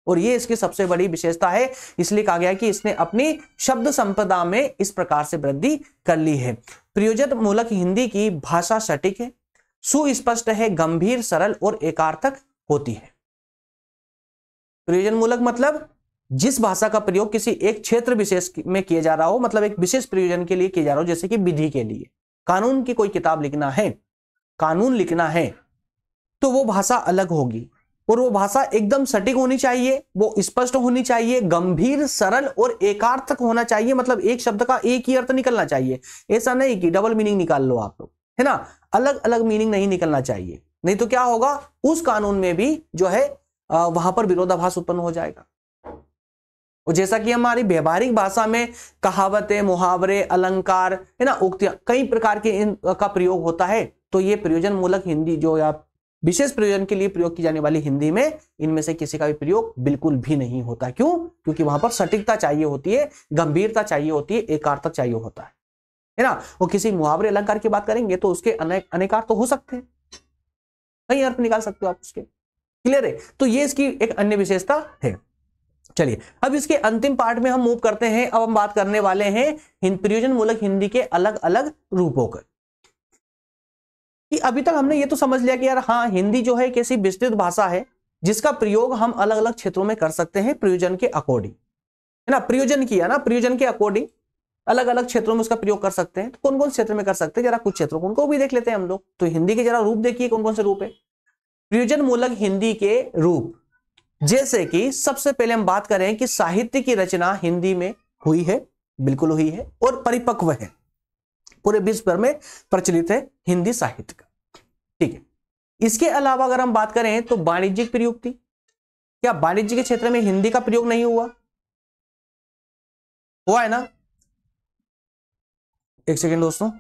और ये इसकी सबसे बड़ी विशेषता है, इसलिए कहा गया कि इसने अपनी शब्द संपदा में इस प्रकार से वृद्धि कर ली है। प्रयोजन मूलक हिंदी की भाषा सटीक है, सुस्पष्ट है, गंभीर, सरल और एकार्थक होती है। प्रयोजन मूलक मतलब जिस भाषा का प्रयोग किसी एक क्षेत्र विशेष में किया जा रहा हो, मतलब एक विशेष प्रयोजन के लिए किया जा रहा हो, जैसे कि विधि के लिए, कानून की कोई किताब लिखना है, कानून लिखना है, तो वो भाषा अलग होगी, और वो भाषा एकदम सटीक होनी चाहिए, वो स्पष्ट होनी चाहिए, गंभीर, सरल और एकार्थक होना चाहिए। मतलब एक शब्द का एक ही अर्थ निकलना चाहिए, ऐसा नहीं कि डबल मीनिंग निकाल लो आप लोग, है ना, अलग अलग मीनिंग नहीं निकलना चाहिए, नहीं तो क्या होगा, उस कानून में भी जो है वहां पर विरोधाभास उत्पन्न हो जाएगा। और जैसा कि हमारी व्यवहारिक भाषा में कहावतें, मुहावरे, अलंकार, है ना, उक्तियां, कई प्रकार के इनका प्रयोग होता है, तो ये प्रयोजन मूलक हिंदी जो आप विशेष प्रयोजन के लिए प्रयोग की जाने वाली हिंदी में, इनमें से किसी का भी प्रयोग बिल्कुल भी नहीं होता। क्यों? क्योंकि वहां पर सटीकता चाहिए होती है, गंभीरता चाहिए होती है, एकार्थक चाहिए होता है ना। वो किसी मुहावरे, अलंकार की बात करेंगे तो उसके अनेक अर्थ तो हो सकते हैं, कई अर्थ निकाल सकते हो आप उसके। क्लियर है? तो ये इसकी एक अन्य विशेषता है। चलिए अब इसके अंतिम पार्ट में हम मूव करते हैं। अब हम बात करने वाले हैं प्रयोजन मूलक हिंदी के अलग अलग रूपों का। कि अभी तक हमने ये तो समझ लिया कि यार हाँ, हिंदी जो है एक ऐसी विस्तृत भाषा है जिसका प्रयोग हम अलग अलग क्षेत्रों में कर सकते हैं प्रयोजन के अकॉर्डिंग, है ना। प्रयोजन किया ना, प्रयोजन के अकॉर्डिंग अलग अलग क्षेत्रों में उसका प्रयोग कर सकते हैं। तो कौन कौन क्षेत्र में कर सकते हैं, जरा कुछ क्षेत्रों को उनको भी देख लेते हैं हम लोग। तो हिंदी के जरा रूप देखिए, कौन कौन से रूप है प्रयोजन मूलक हिंदी के रूप। जैसे कि सबसे पहले हम बात करें कि साहित्य की रचना हिंदी में हुई है, बिल्कुल हुई है और परिपक्व है, पूरे विश्व भर में प्रचलित है हिंदी साहित्य का। ठीक है, इसके अलावा अगर हम बात करें तो वाणिज्यिक प्रयुक्ति, क्या वाणिज्य के क्षेत्र में हिंदी का प्रयोग नहीं हुआ? हुआ है ना। एक सेकेंड दोस्तों,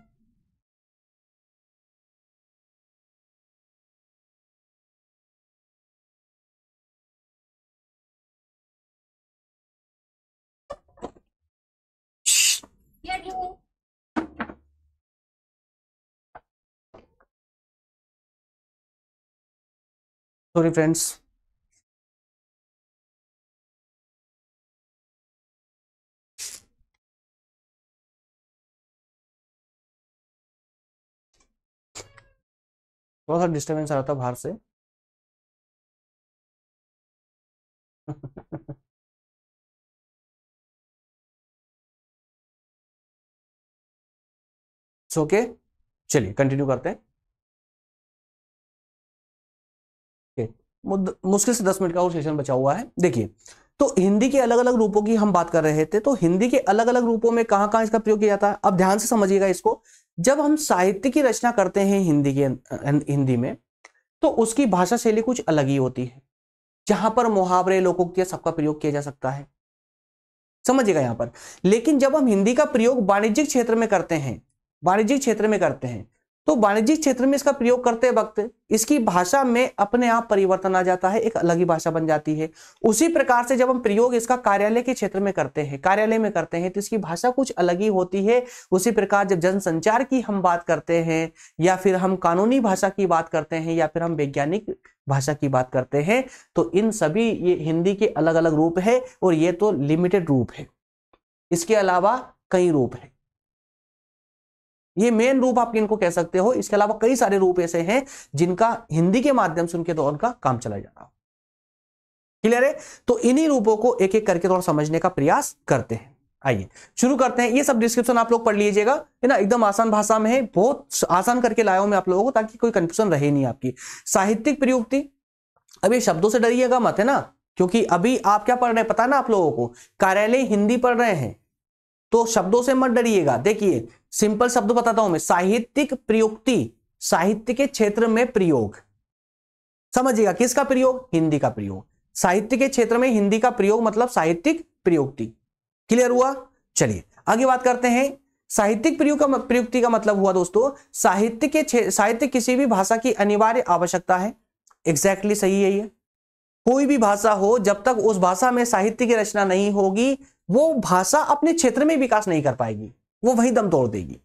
सॉरी फ्रेंड्स, थोड़ा सा डिस्टर्बेंस आ रहा था बाहर से। ओके, चलिए कंटिन्यू करते हैं। मुश्किल से 10 मिनट का और सेशन बचा हुआ है। देखिए, तो हिंदी के अलग अलग रूपों की हम बात कर रहे थे। तो हिंदी के अलग अलग रूपों में कहां कहां इसका प्रयोग किया जाता है, अब ध्यान से समझिएगा इसको। जब हम साहित्य की रचना करते हैं हिंदी में, तो उसकी भाषा शैली कुछ अलग ही होती है, जहां पर मुहावरे, लोकोक्तियां सबका प्रयोग किया जा सकता है, समझिएगा यहां पर। लेकिन जब हम हिंदी का प्रयोग वाणिज्यिक क्षेत्र में करते हैं, तो वाणिज्यिक क्षेत्र में इसका प्रयोग करते वक्त इसकी भाषा में अपने आप परिवर्तन आ जाता है, एक अलग ही भाषा बन जाती है। उसी प्रकार से जब हम प्रयोग इसका कार्यालय के क्षेत्र में करते हैं, कार्यालय में करते हैं, तो इसकी भाषा कुछ अलग ही होती है। उसी प्रकार जब जनसंचार की हम बात करते हैं, या फिर हम कानूनी भाषा की बात करते हैं, या फिर हम वैज्ञानिक भाषा की बात करते हैं, तो इन सभी ये हिंदी के अलग अलग रूप है, और ये तो लिमिटेड रूप है, इसके अलावा कई रूप है। ये मेन रूप आप इनको कह सकते हो, इसके अलावा कई सारे रूप ऐसे हैं जिनका हिंदी के माध्यम से उनके दौर का काम चला जा रहा। क्लियर है? तो इन्हीं रूपों को एक एक करके थोड़ा समझने का प्रयास करते हैं। आइए शुरू करते हैं। ये सब डिस्क्रिप्शन आप लोग पढ़ लीजिएगा, है ना, एकदम आसान भाषा में है, बहुत आसान करके लाया हूं मैं आप लोगों को, ताकि कोई कंफ्यूजन रहे नहीं आपकी। साहित्यिक प्रयुक्ति, अब ये शब्दों से डरिएगा मत, है ना, क्योंकि अभी आप क्या पढ़ रहे हैं पता है ना आप लोगों को, कार्यालय हिंदी पढ़ रहे हैं, तो शब्दों से मत डरिएगा। देखिए सिंपल शब्द बताता हूं मैं, साहित्यिक प्रयुक्ति, साहित्य के क्षेत्र में प्रयोग, समझिएगा किसका प्रयोग? हिंदी का प्रयोग। साहित्य के क्षेत्र में हिंदी का प्रयोग मतलब साहित्यिक प्रयुक्ति। क्लियर हुआ? चलिए आगे बात करते हैं। साहित्यिक प्रयुक्ति का मतलब हुआ दोस्तों, साहित्य किसी भी भाषा की अनिवार्य आवश्यकता है। एग्जैक्टली सही है ये। कोई भी भाषा हो, जब तक उस भाषा में साहित्य की रचना नहीं होगी, वो भाषा अपने क्षेत्र में विकास नहीं कर पाएगी, वो वहीं दम तोड़ देगी।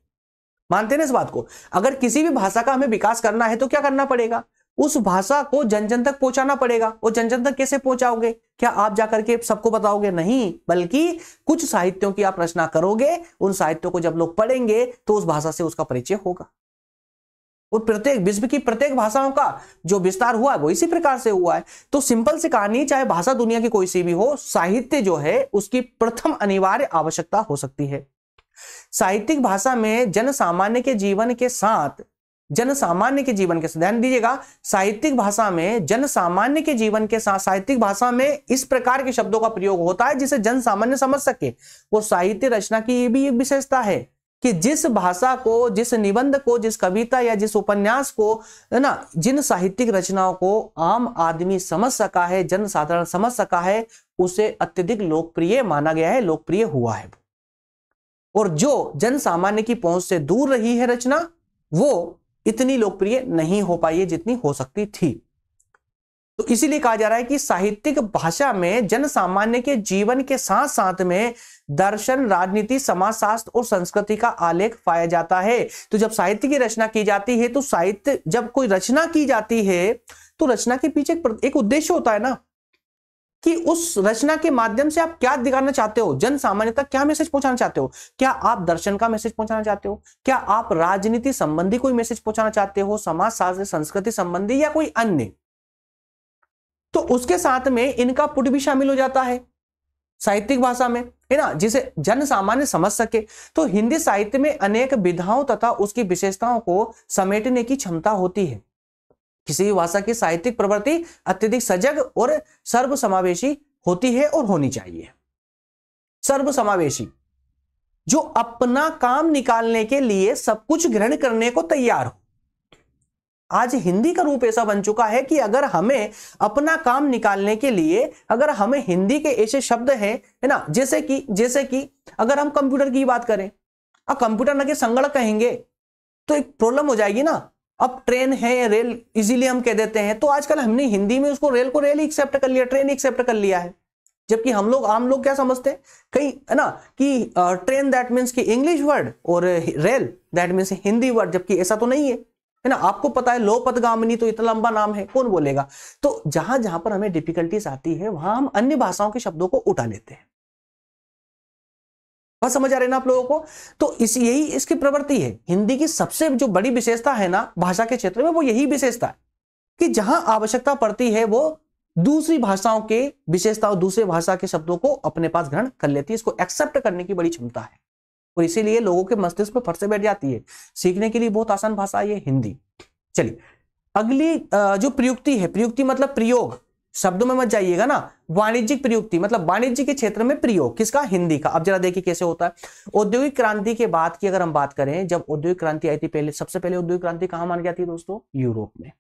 मानते हैं ना इस बात को? अगर किसी भी भाषा का हमें विकास करना है तो क्या करना पड़ेगा? उस भाषा को जन जन तक पहुंचाना पड़ेगा। और जन जन तक कैसे पहुंचाओगे? क्या आप जाकर के सबको बताओगे? नहीं, बल्कि कुछ साहित्यों की आप रचना करोगे, उन साहित्यों को जब लोग पढ़ेंगे तो उस भाषा से उसका परिचय होगा। और प्रत्येक विश्व की प्रत्येक भाषाओं का जो विस्तार हुआ है वो इसी प्रकार से हुआ है। तो सिंपल सी कहानी, चाहे भाषा दुनिया की कोई सी भी हो, साहित्य जो है उसकी प्रथम अनिवार्य आवश्यकता हो सकती है। साहित्यिक भाषा में जन सामान्य के जीवन के साथ, ध्यान दीजिएगा, साहित्यिक भाषा में जन सामान्य के जीवन के साथ, साहित्यिक भाषा में इस प्रकार के शब्दों का प्रयोग होता है जिसे जन सामान्य समझ सके। वो साहित्य रचना की भी एक विशेषता है कि जिस भाषा को, जिस निबंध को, जिस कविता या जिस उपन्यास को, है ना, जिन साहित्यिक रचनाओं को आम आदमी समझ सका है, जन साधारण समझ सका है, उसे अत्यधिक लोकप्रिय माना गया है, लोकप्रिय हुआ है। और जो जन सामान्य की पहुंच से दूर रही है रचना, वो इतनी लोकप्रिय नहीं हो पाई है जितनी हो सकती थी। तो इसीलिए कहा जा रहा है कि साहित्यिक भाषा में जन सामान्य के जीवन के साथ साथ में दर्शन, राजनीति, समाजशास्त्र और संस्कृति का आलेख पाया जाता है। तो जब साहित्य की रचना की जाती है, तो साहित्य, जब कोई रचना की जाती है तो रचना के पीछे एक उद्देश्य होता है ना, कि उस रचना के माध्यम से आप क्या दिखाना चाहते हो, जन सामान्य तक क्या मैसेज पहुंचाना चाहते हो। क्या आप दर्शन का मैसेज पहुंचाना चाहते हो? क्या आप राजनीति संबंधी कोई मैसेज पहुंचाना चाहते हो, समाजशास्त्र, संस्कृति संबंधी, या कोई अन्य? तो उसके साथ में इनका पुट भी शामिल हो जाता है साहित्यिक भाषा में, है ना, जिसे जन सामान्य समझ सके। तो हिंदी साहित्य में अनेक विधाओं तथा उसकी विशेषताओं को समेटने की क्षमता होती है। किसी भी भाषा की साहित्यिक प्रवृत्ति अत्यधिक सजग और सर्वसमावेशी होती है और होनी चाहिए। सर्वसमावेशी, जो अपना काम निकालने के लिए सब कुछ ग्रहण करने को तैयार हो। आज हिंदी का रूप ऐसा बन चुका है कि अगर हमें अपना काम निकालने के लिए, अगर हमें हिंदी के ऐसे शब्द हैं, है ना, जैसे कि अगर हम कंप्यूटर की बात करें, अब कंप्यूटर ना के संगणक कहेंगे तो एक प्रॉब्लम हो जाएगी ना। अब ट्रेन है, रेल इजीली हम कह देते हैं, तो आजकल हमने हिंदी में उसको रेल को रेल ही एक्सेप्ट कर लिया, ट्रेन एक्सेप्ट कर लिया है। जबकि हम लोग, आम लोग क्या समझते हैं कहीं, है ना, कि ट्रेन दैट मीन्स की इंग्लिश वर्ड और rail that means Hindi word, जबकि ऐसा तो नहीं है ना। आपको पता है लोपदगामिनी तो इतना लंबा नाम है, कौन बोलेगा। तो जहां जहां पर हमें डिफिकल्टीज आती है वहां हम अन्य भाषाओं के शब्दों को उठा लेते हैं। बात समझ आ रही है ना आप लोगों को? तो यही इसकी प्रवृत्ति है। हिंदी की सबसे जो बड़ी विशेषता है ना भाषा के क्षेत्र में, वो यही विशेषता है कि जहां आवश्यकता पड़ती है वो दूसरी भाषाओं के विशेषताओं, दूसरे भाषा के शब्दों को अपने पास ग्रहण कर लेती है। इसको एक्सेप्ट करने की बड़ी क्षमता है और इसीलिए लोगों के मस्तिष्क में फट से बैठ जाती है। सीखने के लिए बहुत आसान भाषा है ये हिंदी। चलिए अगली जो प्रयुक्ति है, प्रयुक्ति मतलब प्रयोग, शब्दों में मत जाइएगा ना। वाणिज्यिक प्रयुक्ति मतलब वाणिज्य के क्षेत्र में प्रयोग, किसका? हिंदी का। अब जरा देखिए कैसे होता है। औद्योगिक क्रांति के बाद की अगर हम बात करें, जब औद्योगिक क्रांति आई थी, पहले सबसे पहले औद्योगिक क्रांति कहां मानी जाती है दोस्तों? यूरोप में,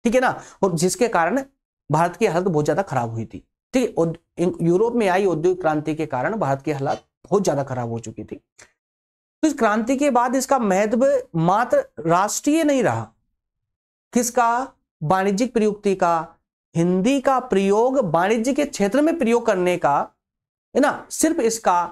ठीक है ना। और जिसके कारण भारत की हालत बहुत ज्यादा खराब हुई थी, ठीक है। यूरोप में आई औद्योगिक क्रांति के कारण भारत की हालत बहुत ज्यादा खराब हो चुकी थी। तो इस क्रांति के बाद इसका महत्व मात्र राष्ट्रीय नहीं रहा। किसका? वाणिज्यिक प्रयुक्ति का, हिंदी का प्रयोग वाणिज्य के क्षेत्र में प्रयोग करने का, है ना, सिर्फ इसका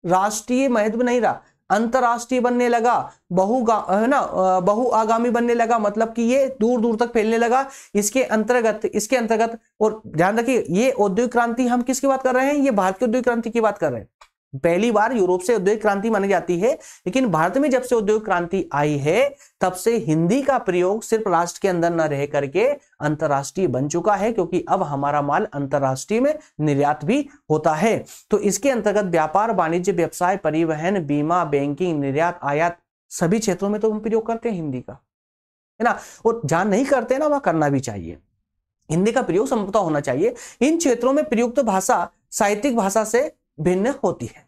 राष्ट्रीय महत्व नहीं रहा, अंतरराष्ट्रीय बनने लगा, बहु आगामी बनने लगा, मतलब कि ये दूर दूर तक फैलने लगा। इसके अंतर्गत और ध्यान रखिए, ये औद्योगिक क्रांति हम किसकी बात कर रहे हैं? ये भारत की औद्योगिक क्रांति की बात कर रहे हैं। पहली बार यूरोप से औद्योगिक क्रांति मानी जाती है, लेकिन भारत में जब से औद्योगिक क्रांति आई है तब से हिंदी का प्रयोग सिर्फ राष्ट्र के अंदर न रह करके अंतरराष्ट्रीय बन चुका है, क्योंकि अब हमारा माल अंतरराष्ट्रीय में निर्यात भी होता है। तो इसके अंतर्गत व्यापार, वाणिज्य, व्यवसाय, परिवहन, बीमा, बैंकिंग, निर्यात, आयात, सभी क्षेत्रों में तो हम प्रयोग करते हैं हिंदी का, है ना। और जहां नहीं करते ना वहां करना भी चाहिए। हिंदी का प्रयोग संभवतः होना चाहिए। इन क्षेत्रों में प्रयुक्त भाषा साहित्यिक भाषा से भिन्न होती है।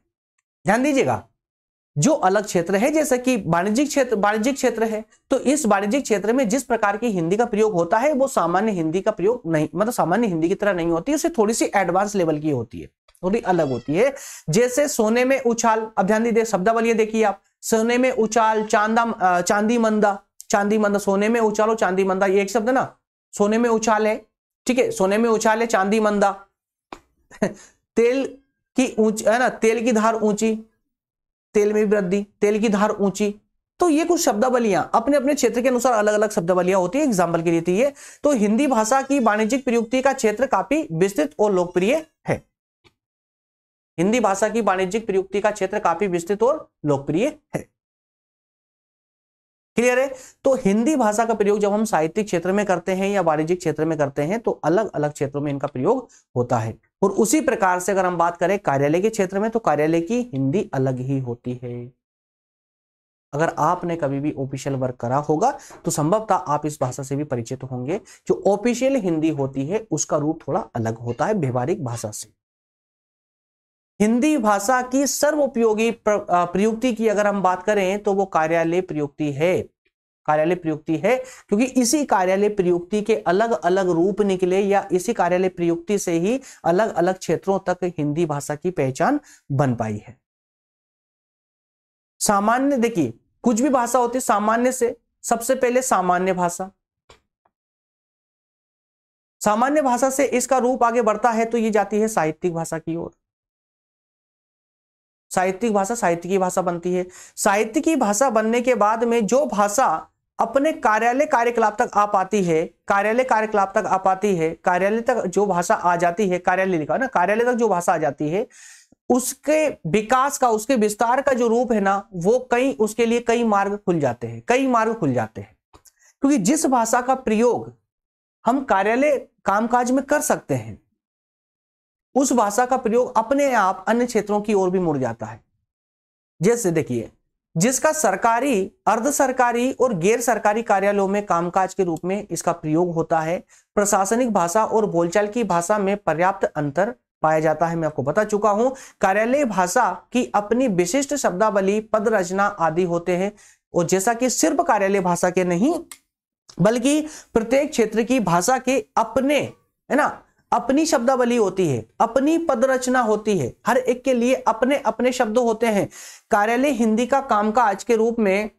ध्यान दीजिएगा, जो अलग क्षेत्र है, जैसे कि वाणिज्यिक क्षेत्र है, तो इस वाणिज्यिक क्षेत्र में जिस प्रकार की हिंदी का प्रयोग होता है वो सामान्य हिंदी का प्रयोग नहीं, मतलब सामान्य हिंदी की तरह नहीं होती, उससे थोड़ी सी एडवांस लेवल की होती है, थोड़ी अलग होती है। जैसे सोने में उछाल, अब ध्यान दीजिए शब्दावली देखिए आप, सोने में उछाल, चांदी मंदा, सोने में उछालो चांदी मंदा, ये एक शब्द ना, सोने में उछाल है, ठीक है, सोने में उछाल है, चांदी मंदा। तेल की ऊंची, है ना, तेल की धार ऊंची, तेल में वृद्धि, तेल की धार ऊंची। तो ये कुछ शब्दावलियां अपने अपने क्षेत्र के अनुसार अलग अलग शब्दावलियां होती है, एग्जाम्पल के लिए थी ये। तो हिंदी भाषा की वाणिज्यिक प्रयुक्ति का क्षेत्र काफी विस्तृत और लोकप्रिय है। हिंदी भाषा की वाणिज्यिक प्रयुक्ति का क्षेत्र काफी विस्तृत और लोकप्रिय है। क्लियर है? तो हिंदी भाषा का प्रयोग जब हम साहित्यिक क्षेत्र में करते हैं या वाणिज्यिक क्षेत्र में करते हैं तो अलग अलग क्षेत्रों में इनका प्रयोग होता है। और उसी प्रकार से अगर हम बात करें कार्यालय के क्षेत्र में, तो कार्यालय की हिंदी अलग ही होती है। अगर आपने कभी भी ऑफिशियल वर्क करा होगा तो संभवतः आप इस भाषा से भी परिचित होंगे। जो ऑफिशियल हिंदी होती है उसका रूप थोड़ा अलग होता है व्यवहारिक भाषा से। हिंदी भाषा की सर्वोपयोगी प्रयुक्ति की अगर हम बात करें तो वो कार्यालय प्रयुक्ति है। कार्यालय प्रयुक्ति है क्योंकि इसी कार्यालय प्रयुक्ति के अलग अलग रूप निकले, या इसी कार्यालय प्रयुक्ति से ही अलग अलग क्षेत्रों तक हिंदी भाषा की पहचान बन पाई है। सामान्य, देखिए कुछ भी भाषा होती है सामान्य से, सबसे पहले सामान्य भाषा, सामान्य भाषा से इसका रूप आगे बढ़ता है तो ये जाती है साहित्यिक भाषा की ओर। साहित्यिक भाषा साहित्य की भाषा बनती है। साहित्य की भाषा बनने के बाद में जो भाषा अपने कार्यालय कार्यकलाप तक आ पाती है, कार्यालय कार्यकलाप तक आ पाती है, कार्यालय तक जो भाषा आ जाती है, कार्यालय लिखा ना, कार्यालय तक जो भाषा आ जाती है, उसके विकास का, उसके विस्तार का जो रूप है ना, वो उसके लिए कई मार्ग खुल जाते हैं, कई मार्ग खुल जाते हैं। क्योंकि जिस भाषा का प्रयोग हम कार्यालय कामकाज में कर सकते हैं उस भाषा का प्रयोग अपने आप अन्य क्षेत्रों की ओर भी मुड़ जाता है। जैसे देखिए, जिसका सरकारी, अर्ध सरकारी और गैर सरकारी कार्यालयों में कामकाज के रूप में इसका प्रयोग होता है। प्रशासनिक भाषा और बोलचाल की भाषा में पर्याप्त अंतर पाया जाता है, मैं आपको बता चुका हूं। कार्यालय भाषा की अपनी विशिष्ट शब्दावली, पद रचना आदि होते हैं, और जैसा कि सिर्फ कार्यालय भाषा के नहीं बल्कि प्रत्येक क्षेत्र की भाषा के अपने, है ना, अपनी शब्दावली होती है, अपनी पद रचना होती है, हर एक के लिए अपने अपने शब्द होते हैं। कार्यालय हिंदी का कामकाज के रूप में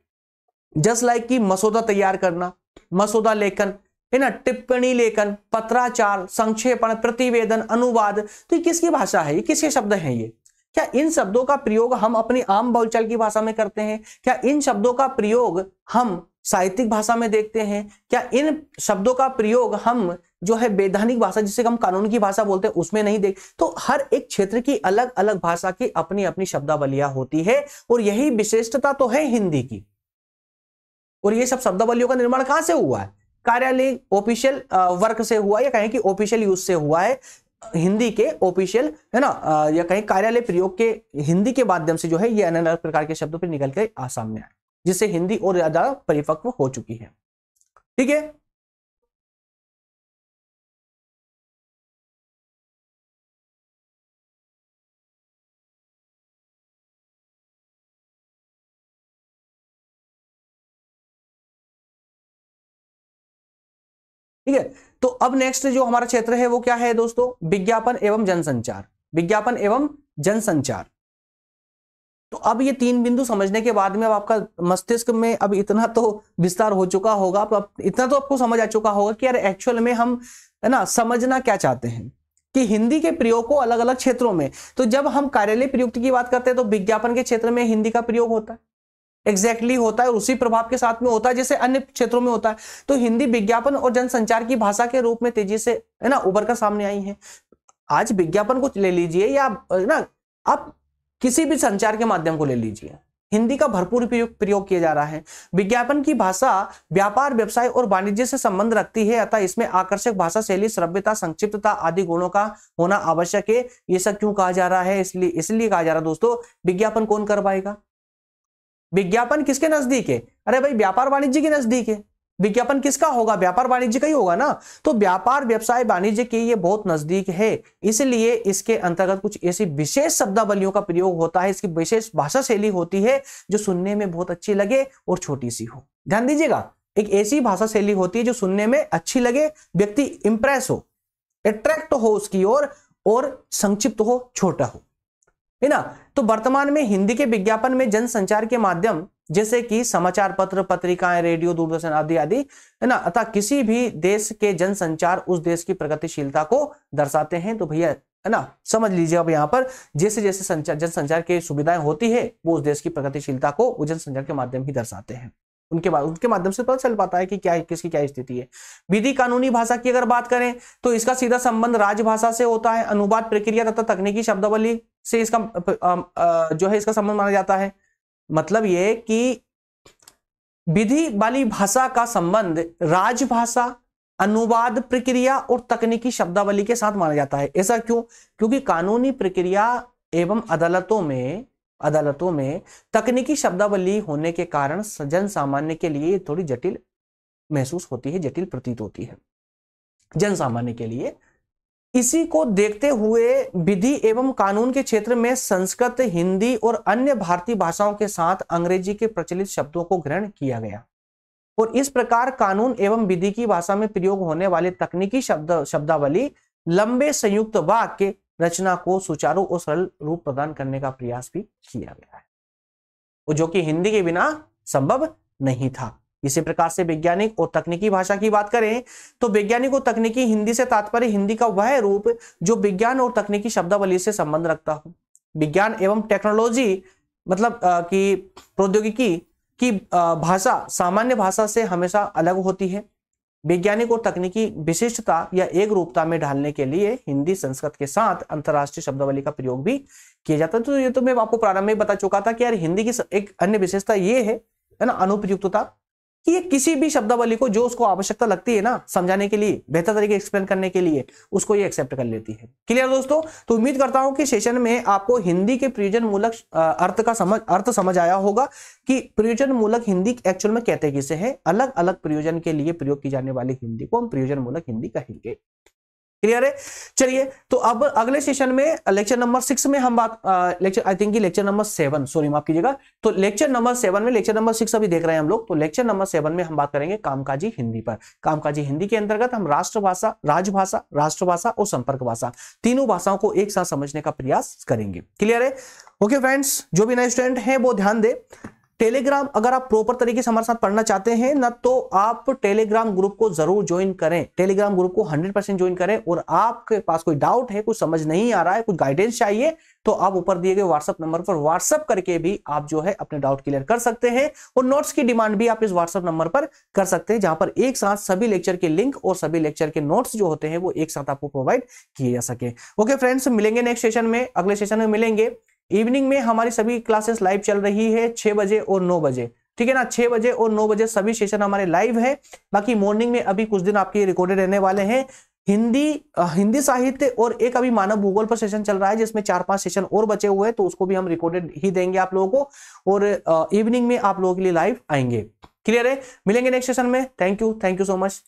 जस्ट लाइक कि मसौदा तैयार करना, मसौदा लेखन, है ना, टिप्पणी लेखन, पत्राचार, संक्षेपण, प्रतिवेदन, अनुवाद, तो ये किसकी भाषा है, ये किसके शब्द हैं? ये क्या इन शब्दों का प्रयोग हम अपनी आम बोलचाल की भाषा में करते हैं? क्या इन शब्दों का प्रयोग हम साहित्यिक भाषा में देखते हैं? क्या इन शब्दों का प्रयोग हम जो है वैधानिक भाषा, जिसे हम कानून की भाषा बोलते हैं, उसमें नहीं देख? तो हर एक क्षेत्र की अलग अलग भाषा की अपनी अपनी शब्दावलियां होती है, और यही विशिष्टता तो है हिंदी की। और ये सब शब्दावलियों का निर्माण कहां से हुआ है? कार्यालय ऑफिशियल वर्क से हुआ, या कहें कि ऑफिशियल यूज से हुआ है। हिंदी के ऑफिशियल, है ना, या कहीं कार्यालय प्रयोग के हिंदी के माध्यम से जो है ये अलग अलग प्रकार के शब्दों पर निकल के सामने आए, जिससे हिंदी और ज्यादा परिपक्व हो चुकी है। ठीक है, ठीक है। तो अब नेक्स्ट जो हमारा क्षेत्र है वो क्या है दोस्तों? विज्ञापन एवं जनसंचार। विज्ञापन एवं जनसंचार, तो अब ये 3 बिंदु समझने के बाद में अब आपका मस्तिष्क में अब इतना तो विस्तार हो चुका होगा, अब इतना तो आपको समझ आ चुका होगा कि यार एक्चुअल में हम है ना समझना क्या चाहते हैं कि हिंदी के प्रयोग को अलग अलग क्षेत्रों में। तो जब हम कार्यालय प्रयुक्त की बात करते हैं तो विज्ञापन के क्षेत्र में हिंदी का प्रयोग होता है, एग्जैक्टली होता है, और उसी प्रभाव के साथ में होता है जैसे अन्य क्षेत्रों में होता है। तो हिंदी विज्ञापन और जनसंचार की भाषा के रूप में तेजी से है ना उभर कर सामने आई है। आज विज्ञापन को ले लीजिए या ना आप किसी भी संचार के माध्यम को ले लीजिए, हिंदी का भरपूर प्रयोग किया जा रहा है। विज्ञापन की भाषा व्यापार, व्यवसाय और वाणिज्य से संबंध रखती है, अतः इसमें आकर्षक भाषा शैली, श्रव्यता, संक्षिप्तता आदि गुणों का होना आवश्यक है। ये सब क्यों कहा जा रहा है? इसलिए कहा जा रहा है दोस्तों, विज्ञापन कौन करवाएगा? विज्ञापन किसके नजदीक है? अरे भाई व्यापार वाणिज्य के नजदीक है। विज्ञापन किसका होगा? व्यापार वाणिज्य का ही होगा ना। तो व्यापार, व्यवसाय, वाणिज्य के ये बहुत नजदीक है, इसलिए इसके अंतर्गत कुछ ऐसी विशेष शब्दावलियों का प्रयोग होता है, इसकी विशेष भाषा शैली होती है जो सुनने में बहुत अच्छी लगे और छोटी सी हो। ध्यान दीजिएगा, एक ऐसी भाषा शैली होती है जो सुनने में अच्छी लगे, व्यक्ति इंप्रेस हो, अट्रैक्ट हो उसकी ओर, और संक्षिप्त हो, छोटा हो, है ना। तो वर्तमान में हिंदी के विज्ञापन में जनसंचार के माध्यम जैसे कि समाचार पत्र, पत्रिकाएं, रेडियो, दूरदर्शन आदि आदि, है ना, अतः किसी भी देश के जनसंचार उस देश की प्रगतिशीलता को दर्शाते हैं। तो भैया है ना समझ लीजिए, अब यहाँ पर जैसे जैसे जनसंचार की सुविधाएं होती है वो उस देश की प्रगतिशीलता को वो जनसंचार के माध्यम ही दर्शाते हैं। उनके माध्यम से पता चल पाता है कि क्या किसकी क्या स्थिति है। विधि कानूनी भाषा की अगर बात करें तो इसका सीधा संबंध राजभाषा से होता है। अनुवाद प्रक्रिया तथा तकनीकी शब्दावली से इसका जो है इसका संबंध माना जाता है। मतलब ये कि विधि वाली भाषा का संबंध राजभाषा, अनुवाद प्रक्रिया और तकनीकी शब्दावली के साथ माना जाता है। ऐसा क्यों? क्योंकि कानूनी प्रक्रिया एवं अदालतों में तकनीकी शब्दावली होने के कारण जन सामान्य के लिए थोड़ी जटिल महसूस होती है, जटिल प्रतीत होती है जन सामान्य के लिए। इसी को देखते हुए विधि एवं कानून के क्षेत्र में संस्कृत, हिंदी और अन्य भारतीय भाषाओं के साथ अंग्रेजी के प्रचलित शब्दों को ग्रहण किया गया, और इस प्रकार कानून एवं विधि की भाषा में प्रयोग होने वाले तकनीकी शब्दावली लंबे संयुक्त वाक्य रचना को सुचारू और सरल रूप प्रदान करने का प्रयास भी किया गया है, जो कि हिंदी के बिना संभव नहीं था। इसी प्रकार से वैज्ञानिक और तकनीकी भाषा की बात करें तो वैज्ञानिक और तकनीकी हिंदी से तात्पर्य हिंदी का वह रूप जो विज्ञान और तकनीकी शब्दावली से संबंध रखता हो। विज्ञान एवं टेक्नोलॉजी मतलब कि प्रौद्योगिकी की भाषा सामान्य भाषा से हमेशा अलग होती है। वैज्ञानिक और तकनीकी विशिष्टता या एक रूपता में ढालने के लिए हिंदी संस्कृत के साथ अंतरराष्ट्रीय शब्दावली का प्रयोग भी किया जाता है। तो ये तो मैं आपको प्रारंभ में बता चुका था कि यार हिंदी की एक अन्य विशेषता ये है ना, अनुपयुक्तता, कि ये किसी भी शब्दावली को जो उसको आवश्यकता लगती है ना समझाने के लिए, बेहतर तरीके एक्सप्लेन करने के लिए, उसको ये एक्सेप्ट कर लेती है। क्लियर दोस्तों? तो उम्मीद करता हूं कि सेशन में आपको हिंदी के प्रयोजन मूलक अर्थ समझ आया होगा कि प्रयोजन मूलक हिंदी एक्चुअल में कहते किसे है। अलग अलग प्रयोजन के लिए प्रयोग की जाने वाली हिंदी को हम प्रयोजन मूलक हिंदी कहेंगे। क्लियर है? चलिए, तो अब अगले सेशन में लेक्चर नंबर 6 में हम बात lecture I think lecture number 7, sorry माफ कीजिएगा, तो लेक्चर नंबर 7 में, लेक्चर नंबर 6 अभी देख रहे हैं हम लोग, तो लेक्चर नंबर 7 में हम बात करेंगे कामकाजी हिंदी पर। कामकाजी हिंदी के अंतर्गत हम राष्ट्रभाषा, राजभाषा, राष्ट्रभाषा और संपर्क भाषा तीनों भाषाओं को एक साथ समझने का प्रयास करेंगे। क्लियर है? ओके फ्रेंड्स, जो भी नए स्टूडेंट हैं वो ध्यान दे, टेलीग्राम अगर आप प्रॉपर तरीके से हमारे साथ पढ़ना चाहते हैं ना, तो आप टेलीग्राम ग्रुप को जरूर ज्वाइन करें। टेलीग्राम ग्रुप को 100% ज्वाइन करें, और आपके पास कोई डाउट है, कुछ समझ नहीं आ रहा है, कुछ गाइडेंस चाहिए, तो आप ऊपर दिए गए व्हाट्सएप नंबर पर व्हाट्सएप करके भी आप जो है अपने डाउट क्लियर कर सकते हैं, और नोट्स की डिमांड भी आप इस व्हाट्सएप नंबर पर कर सकते हैं, जहां पर एक साथ सभी लेक्चर के लिंक और सभी लेक्चर के नोट्स जो होते हैं वो एक साथ आपको प्रोवाइड किए जा सके। ओके फ्रेंड्स, मिलेंगे नेक्स्ट सेशन में, अगले सेशन में मिलेंगे। इवनिंग में हमारी सभी क्लासेस लाइव चल रही है 6 बजे और 9 बजे, ठीक है ना। 6 बजे और 9 बजे सभी सेशन हमारे लाइव है। बाकी मॉर्निंग में अभी कुछ दिन आपके रिकॉर्डेड रहने वाले हैं। हिंदी साहित्य और एक अभी मानव भूगोल पर सेशन चल रहा है, जिसमें 4-5 सेशन और बचे हुए हैं, तो उसको भी हम रिकॉर्डेड ही देंगे आप लोगों को, और इवनिंग में आप लोगों के लिए लाइव आएंगे। क्लियर है? मिलेंगे नेक्स्ट सेशन में। Thank you so much.